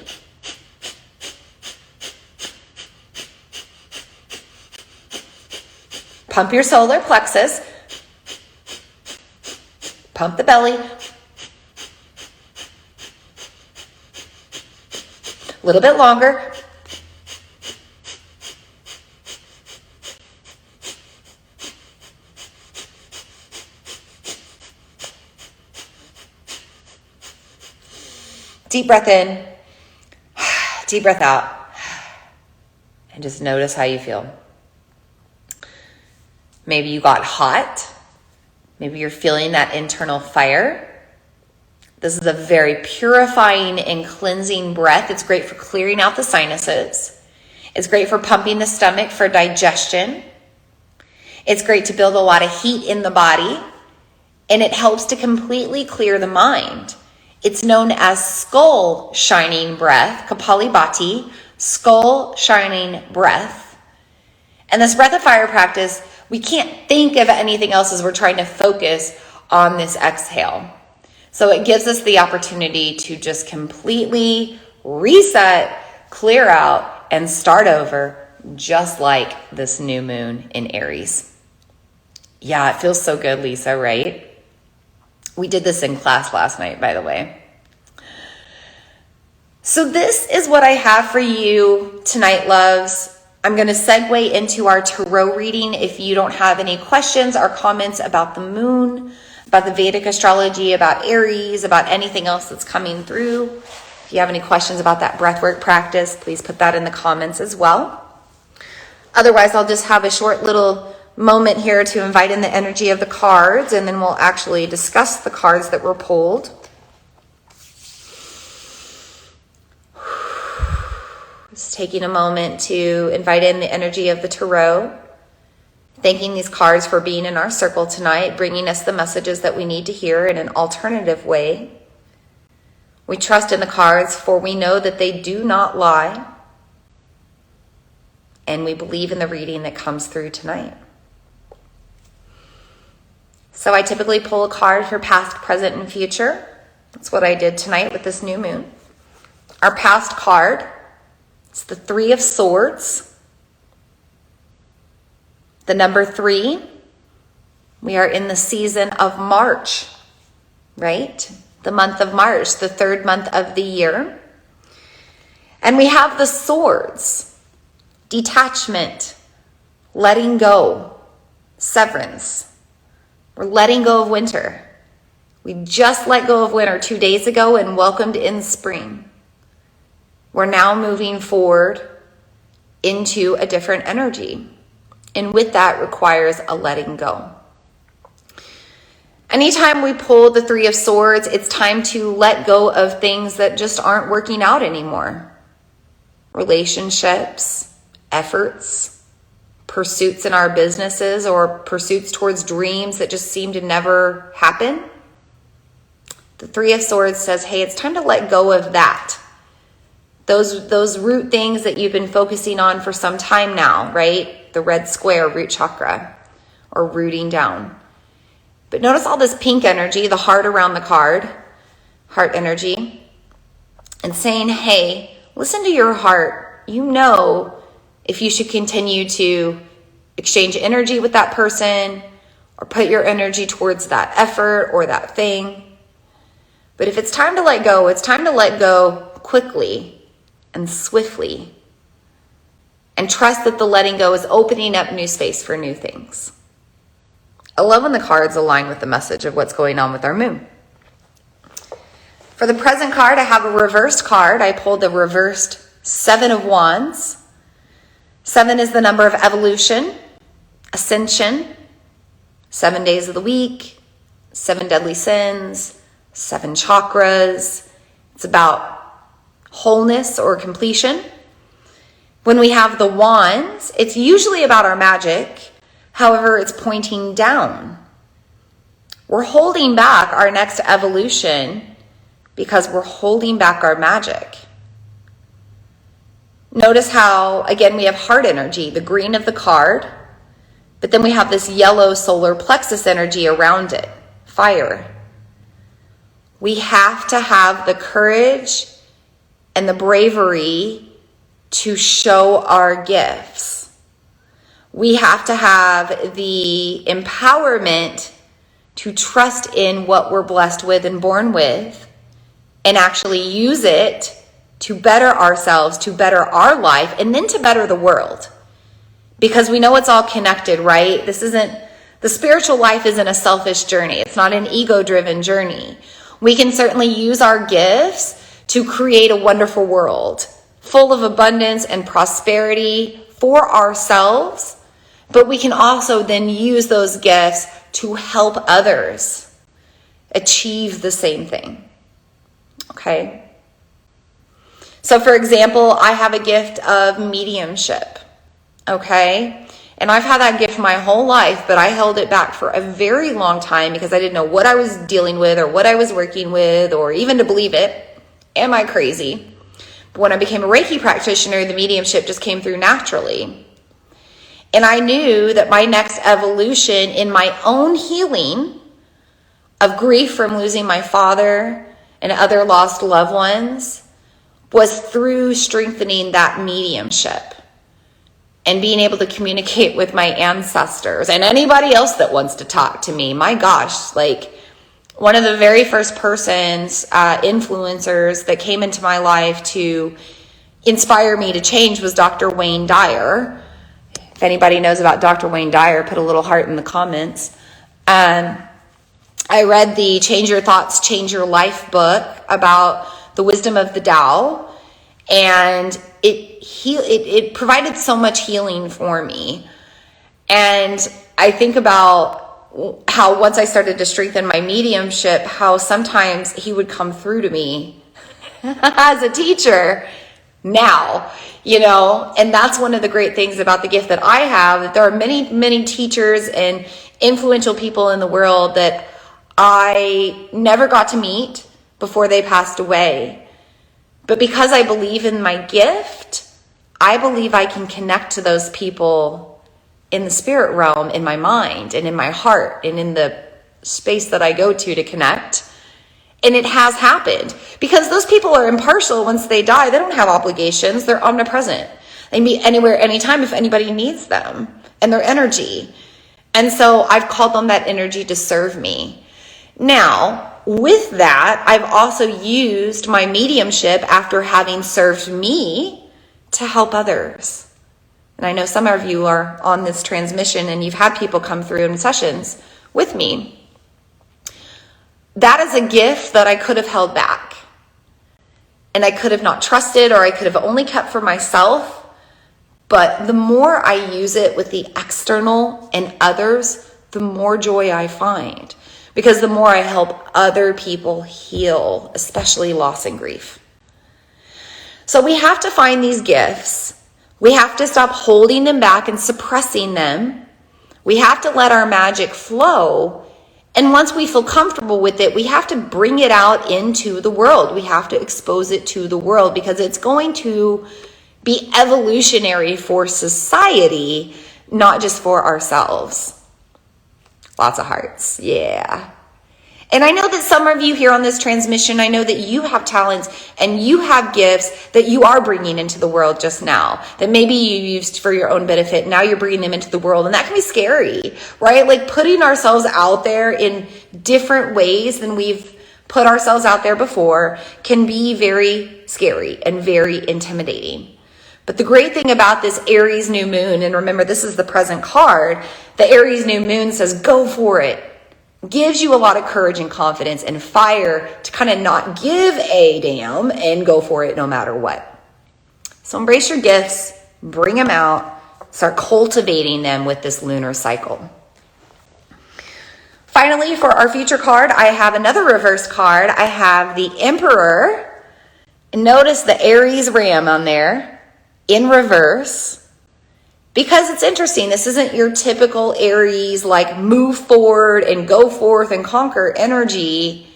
Pump your solar plexus. Pump the belly. A little bit longer. Deep breath in, deep breath out, and just notice how you feel. Maybe you got hot. Maybe you're feeling that internal fire. This is a very purifying and cleansing breath. It's great for clearing out the sinuses. It's great for pumping the stomach for digestion. It's great to build a lot of heat in the body, and it helps to completely clear the mind. It's known as skull shining breath, Kapalibhati, skull shining breath. And this breath of fire practice, we can't think of anything else as we're trying to focus on this exhale. So it gives us the opportunity to just completely reset, clear out, and start over, just like this new moon in Aries. Yeah, it feels so good, Lisa, right? We did this in class last night, by the way. So this is what I have for you tonight, loves. I'm going to segue into our tarot reading. If you don't have any questions or comments about the moon, about the Vedic astrology, about Aries, about anything else that's coming through, if you have any questions about that breathwork practice, please put that in the comments as well. Otherwise, I'll just have a short little moment here to invite in the energy of the cards, and then we'll actually discuss the cards that were pulled. Just taking a moment to invite in the energy of the tarot, thanking these cards for being in our circle tonight, bringing us the messages that we need to hear in an alternative way. We trust in the cards, for we know that they do not lie, and we believe in the reading that comes through tonight. So I typically pull a card for past, present, and future. That's what I did tonight with this new moon. Our past card, it's the Three of Swords. The number 3, we are in the season of March, right? The month of March, the 3rd month of the year. And we have the swords, detachment, letting go, severance. We're letting go of winter. We just let go of winter 2 days ago and welcomed in spring. We're now moving forward into a different energy. And with that requires a letting go. Anytime we pull the Three of Swords, it's time to let go of things that just aren't working out anymore. Relationships, efforts, pursuits in our businesses, or pursuits towards dreams that just seem to never happen. The Three of Swords says, hey, it's time to let go of that. Those root things that you've been focusing on for some time now, right? The red square, root chakra, or rooting down. But notice all this pink energy, the heart around the card, heart energy, and saying, hey, listen to your heart. You know if you should continue to exchange energy with that person or put your energy towards that effort or that thing. But if it's time to let go, it's time to let go quickly and swiftly. And trust that the letting go is opening up new space for new things. I love when the cards align with the message of what's going on with our moon. For the present card, I have a reversed card. I pulled the reversed 7 of Wands. 7 is the number of evolution, ascension, 7 days of the week, 7 deadly sins, 7 chakras. It's about wholeness or completion. When we have the wands, it's usually about our magic. However, it's pointing down. We're holding back our next evolution because we're holding back our magic. Notice how, again, we have heart energy, the green of the card, but then we have this yellow solar plexus energy around it, fire. We have to have the courage and the bravery to show our gifts. We have to have the empowerment to trust in what we're blessed with and born with and actually use it to better ourselves, to better our life, and then to better the world. Because we know it's all connected, right? The spiritual life isn't a selfish journey. It's not an ego-driven journey. We can certainly use our gifts to create a wonderful world full of abundance and prosperity for ourselves, but we can also then use those gifts to help others achieve the same thing. Okay. So for example, I have a gift of mediumship. Okay. And I've had that gift my whole life, but I held it back for a very long time because I didn't know what I was dealing with or what I was working with or even to believe it. Am I crazy? But when I became a Reiki practitioner, the mediumship just came through naturally. And I knew that my next evolution in my own healing of grief from losing my father and other lost loved ones was through strengthening that mediumship and being able to communicate with my ancestors and anybody else that wants to talk to me. My gosh, like one of the very first persons, influencers that came into my life to inspire me to change was Dr. Wayne Dyer. If anybody knows about Dr. Wayne Dyer, put a little heart in the comments. I read the Change Your Thoughts, Change Your Life book about the wisdom of the Tao, and it provided so much healing for me. And I think about how once I started to strengthen my mediumship, how sometimes he would come through to me as a teacher now, and that's one of the great things about the gift that I have, that there are many, many teachers and influential people in the world that I never got to meet before they passed away. But because I believe in my gift, I believe I can connect to those people in the spirit realm, in my mind and in my heart and in the space that I go to connect. And it has happened because those people are impartial. Once they die, they don't have obligations. They're omnipresent. They meet anywhere, anytime if anybody needs them and their energy. And so I've called on that energy to serve me. Now, with that, I've also used my mediumship after having served me to help others. And I know some of you are on this transmission and you've had people come through in sessions with me. That is a gift that I could have held back. And I could have not trusted, or I could have only kept for myself. But the more I use it with the external and others, the more joy I find. Because the more I help other people heal, especially loss and grief. So we have to find these gifts. We have to stop holding them back and suppressing them. We have to let our magic flow. And once we feel comfortable with it, we have to bring it out into the world. We have to expose it to the world because it's going to be evolutionary for society, not just for ourselves. Lots of hearts. Yeah. And I know that some of you here on this transmission, I know that you have talents and you have gifts that you are bringing into the world just now, that maybe you used for your own benefit. Now you're bringing them into the world, and that can be scary, right? Like putting ourselves out there in different ways than we've put ourselves out there before can be very scary and very intimidating. But the great thing about this Aries new moon, and remember, this is the present card, the Aries new moon says, go for it. Gives you a lot of courage and confidence and fire to kind of not give a damn and go for it no matter what. So embrace your gifts, bring them out, start cultivating them with this lunar cycle. Finally, for our future card, I have another reverse card. I have the Emperor. Notice the Aries ram on there in reverse. Because it's interesting, this isn't your typical Aries, like move forward and go forth and conquer energy.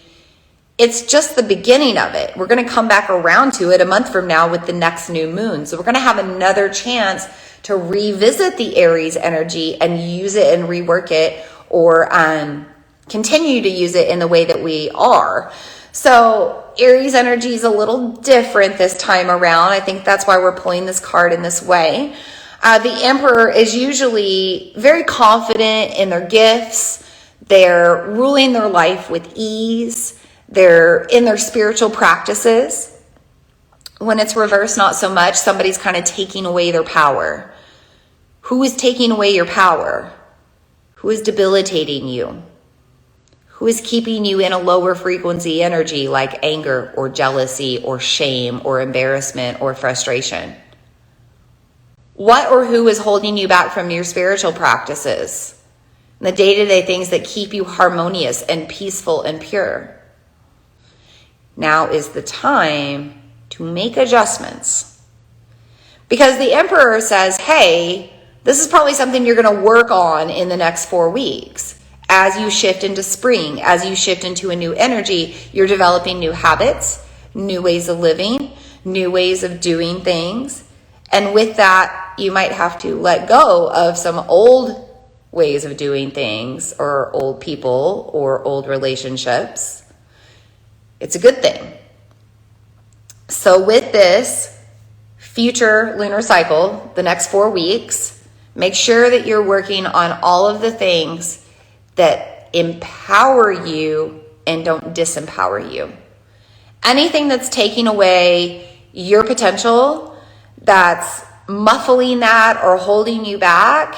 It's just the beginning of it. We're going to come back around to it a month from now with the next new moon. So we're going to have another chance to revisit the Aries energy and use it and rework it, or continue to use it in the way that we are. So Aries energy is a little different this time around. I think that's why we're pulling this card in this way. The Emperor is usually very confident in their gifts. They're ruling their life with ease. They're in their spiritual practices. When it's reversed, not so much. Somebody's kind of taking away their power. Who is taking away your power? Who is debilitating you? Who is keeping you in a lower frequency energy like anger or jealousy or shame or embarrassment or frustration? What or who is holding you back from your spiritual practices? The day-to-day things that keep you harmonious and peaceful and pure. now is the time to make adjustments. Because the Emperor says, hey, this is probably something you're going to work on in the next 4 weeks. As you shift into spring, as you shift into a new energy, you're developing new habits, new ways of living, new ways of doing things. And with that, you might have to let go of some old ways of doing things, or old people, or old relationships. It's a good thing. So with this future lunar cycle, the next 4 weeks, make sure that you're working on all of the things that empower you and don't disempower you. Anything that's taking away your potential, that's muffling that or holding you back,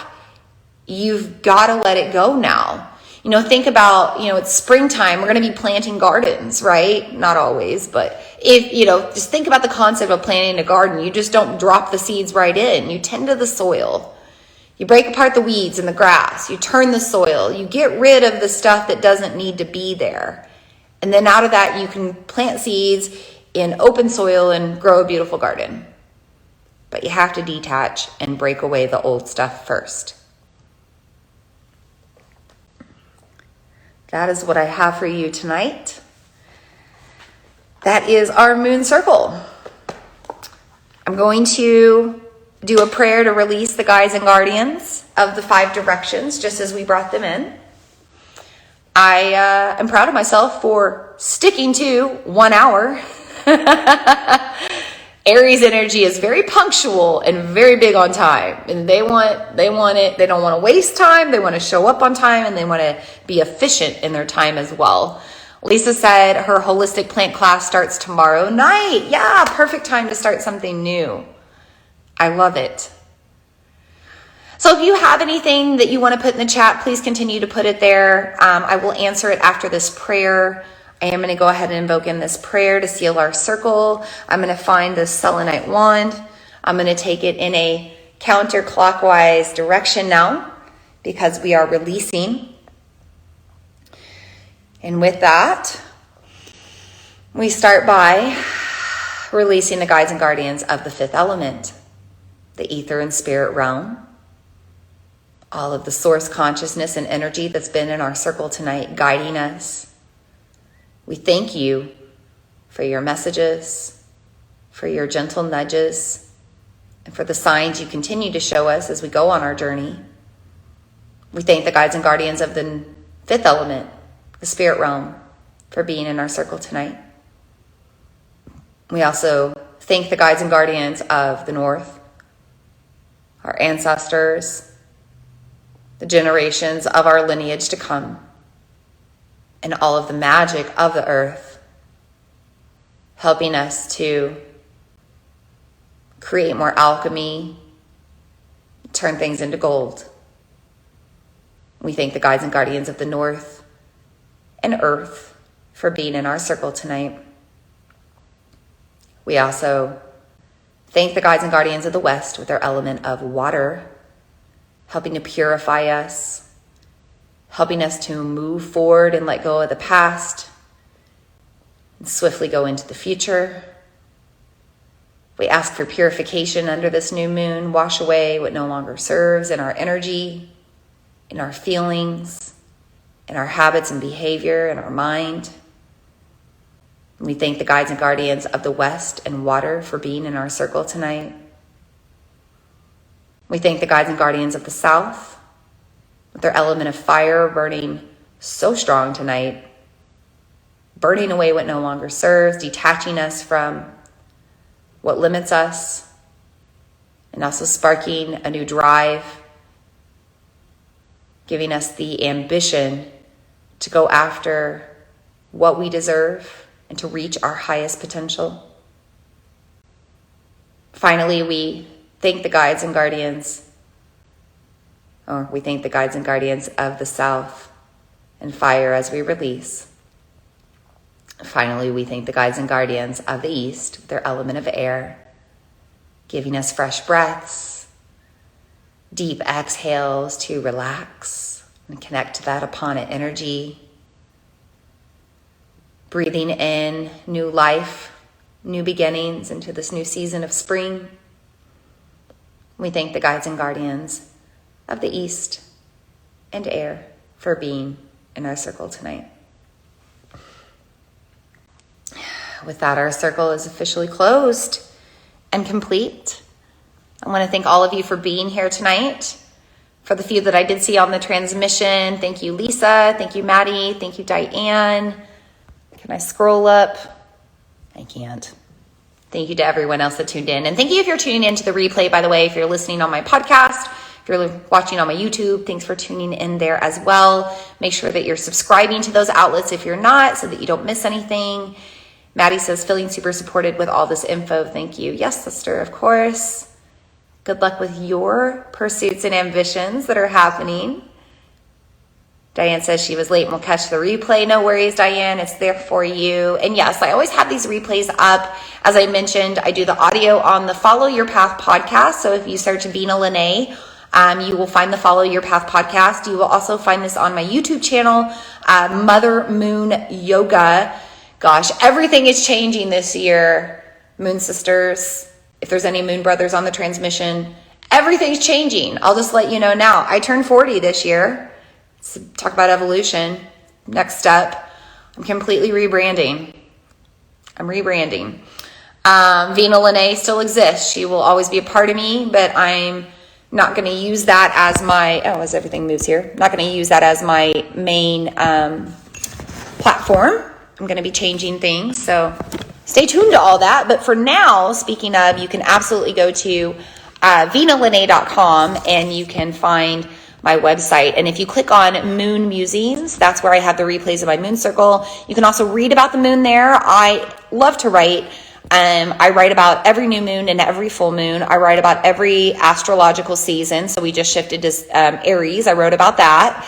you've got to let it go now. Think about, it's springtime. We're going to be planting gardens, right? Not always, but just think about the concept of planting a garden. You just don't drop the seeds right in. You tend to the soil. You break apart the weeds and the grass. You turn the soil. You get rid of the stuff that doesn't need to be there. And then out of that, you can plant seeds in open soil and grow a beautiful garden. But you have to detach and break away the old stuff first. That is what I have for you tonight. That is our moon circle. I'm going to do a prayer to release the guides and guardians of the 5 directions, just as we brought them in. I am proud of myself for sticking to 1 hour. Aries energy is very punctual and very big on time, and they want it. They don't want to waste time. They want to show up on time, and they want to be efficient in their time as well. Lisa said her holistic plant class starts tomorrow night. Yeah, perfect time to start something new. I love it. So if you have anything that you want to put in the chat, please continue to put it there. I will answer it after this prayer. I am going to go ahead and invoke in this prayer to seal our circle. I'm going to find the selenite wand. I'm going to take it in a counterclockwise direction now, because we are releasing. And with that, we start by releasing the guides and guardians of the 5th element, the ether and spirit realm, all of the source consciousness and energy that's been in our circle tonight, guiding us. We thank you for your messages, for your gentle nudges, and for the signs you continue to show us as we go on our journey. We thank the guides and guardians of the 5th element, the spirit realm, for being in our circle tonight. We also thank the guides and guardians of the North, our ancestors, the generations of our lineage to come, and all of the magic of the earth, helping us to create more alchemy, turn things into gold. We thank the guides and guardians of the North and Earth for being in our circle tonight. We also thank the guides and guardians of the West with their element of water, helping to purify us, helping us to move forward and let go of the past and swiftly go into the future. We ask for purification under this new moon, wash away what no longer serves in our energy, in our feelings, in our habits and behavior, in our mind. We thank the guides and guardians of the West and water for being in our circle tonight. We thank the guides and guardians of the South with their element of fire burning so strong tonight, burning away what no longer serves, detaching us from what limits us, and also sparking a new drive, giving us the ambition to go after what we deserve and to reach our highest potential. Finally, we thank the guides and guardians of the South and fire as we release. Finally, we thank the guides and guardians of the East, their element of air, giving us fresh breaths, deep exhales to relax and connect to that Apana energy. breathing in new life, new beginnings into this new season of spring. We thank the guides and guardians of the East and air for being in our circle tonight. With that, our circle is officially closed and complete. I want to thank all of you for being here tonight. For the few that I did see on the transmission, thank you, Lisa. Thank you, Maddie. Thank you, Diane. Can I scroll up? I can't. Thank you to everyone else that tuned in. And thank you if you're tuning in to the replay, by the way, if you're listening on my podcast, if you're watching on my YouTube, thanks for tuning in there as well. Make sure that you're subscribing to those outlets if you're not, so that you don't miss anything. Maddie says, feeling super supported with all this info. Thank you. Yes, sister, of course. Good luck with your pursuits and ambitions that are happening. Diane says she was late and will catch the replay. No worries, Diane. It's there for you. And yes, I always have these replays up. As I mentioned, I do the audio on the Follow Your Path podcast. So if you search Vina Lene, you will find the Follow Your Path podcast. You will also find this on my YouTube channel, Mother Moon Yoga. Gosh, everything is changing this year, Moon Sisters. If there's any Moon Brothers on the transmission, everything's changing. I'll just let you know now. I turned 40 this year. So talk about evolution. Next step, I'm completely rebranding. I'm rebranding. Vina Lene still exists. She will always be a part of me, but I'm not going to use that as my, as everything moves here, not going to use that as my main platform. I'm going to be changing things, so stay tuned to all that. But for now, speaking of, you can absolutely go to vinalene.com and you can find my website. And if you click on Moon Musings, that's where I have the replays of my moon circle. You can also read about the moon there. I love to write. I write about every new moon and every full moon. I write about every astrological season. So we just shifted to Aries. I wrote about that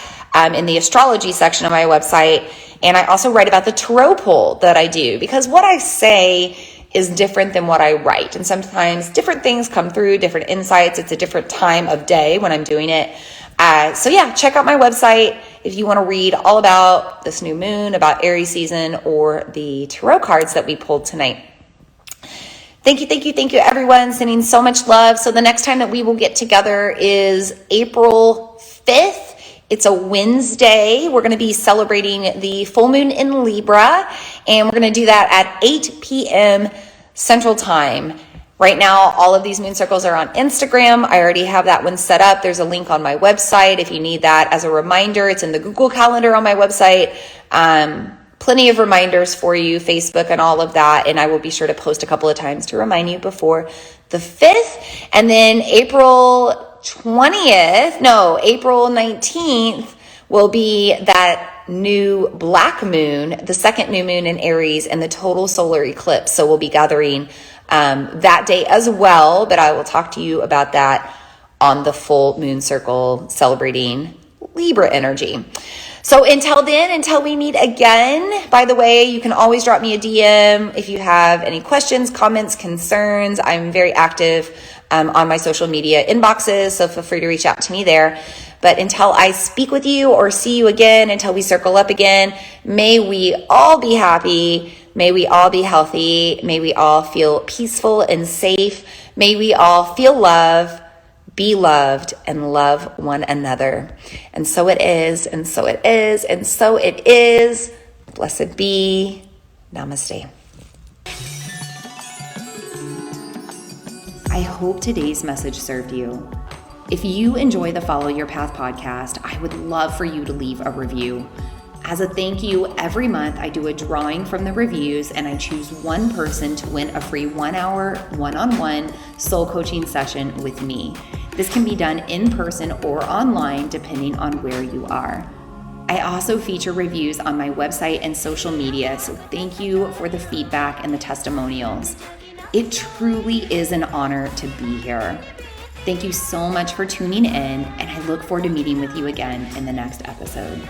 in the astrology section of my website. And I also write about the tarot pull that I do, because what I say is different than what I write. And sometimes different things come through, different insights. It's a different time of day when I'm doing it. So yeah, check out my website if you want to read all about this new moon, about Aries season, or the tarot cards that we pulled tonight. Thank you, everyone. Sending so much love. So the next time that we will get together is April 5th. It's a Wednesday. We're going to be celebrating the full moon in Libra, and we're going to do that at 8 p.m. Central Time. Right now, all of these moon circles are on Instagram. I already have that one set up. There's a link on my website if you need that as a reminder. It's in the Google Calendar on my website. Plenty of reminders for you, Facebook and all of that. And I will be sure to post a couple of times to remind you before the 5th. And then April 19th will be that new black moon, the second new moon in Aries, and the total solar eclipse. So we'll be gathering that day as well, but I will talk to you about that on the full moon circle celebrating Libra energy. So until then, until we meet again, by the way, you can always drop me a DM if you have any questions, comments, concerns. I'm very active on my social media inboxes, so feel free to reach out to me there. But until I speak with you or see you again, until we circle up again, may we all be happy. May we all be healthy. May we all feel peaceful and safe. May we all feel love, be loved, and love one another. And so it is, and so it is, and so it is. Blessed be. Namaste. I hope today's message served you. If you enjoy the Follow Your Path podcast, I would love for you to leave a review. As a thank you, every month I do a drawing from the reviews and I choose one person to win a free 1-hour one-on-one soul coaching session with me. This can be done in person or online depending on where you are. I also feature reviews on my website and social media, so thank you for the feedback and the testimonials. It truly is an honor to be here. Thank you so much for tuning in, and I look forward to meeting with you again in the next episode.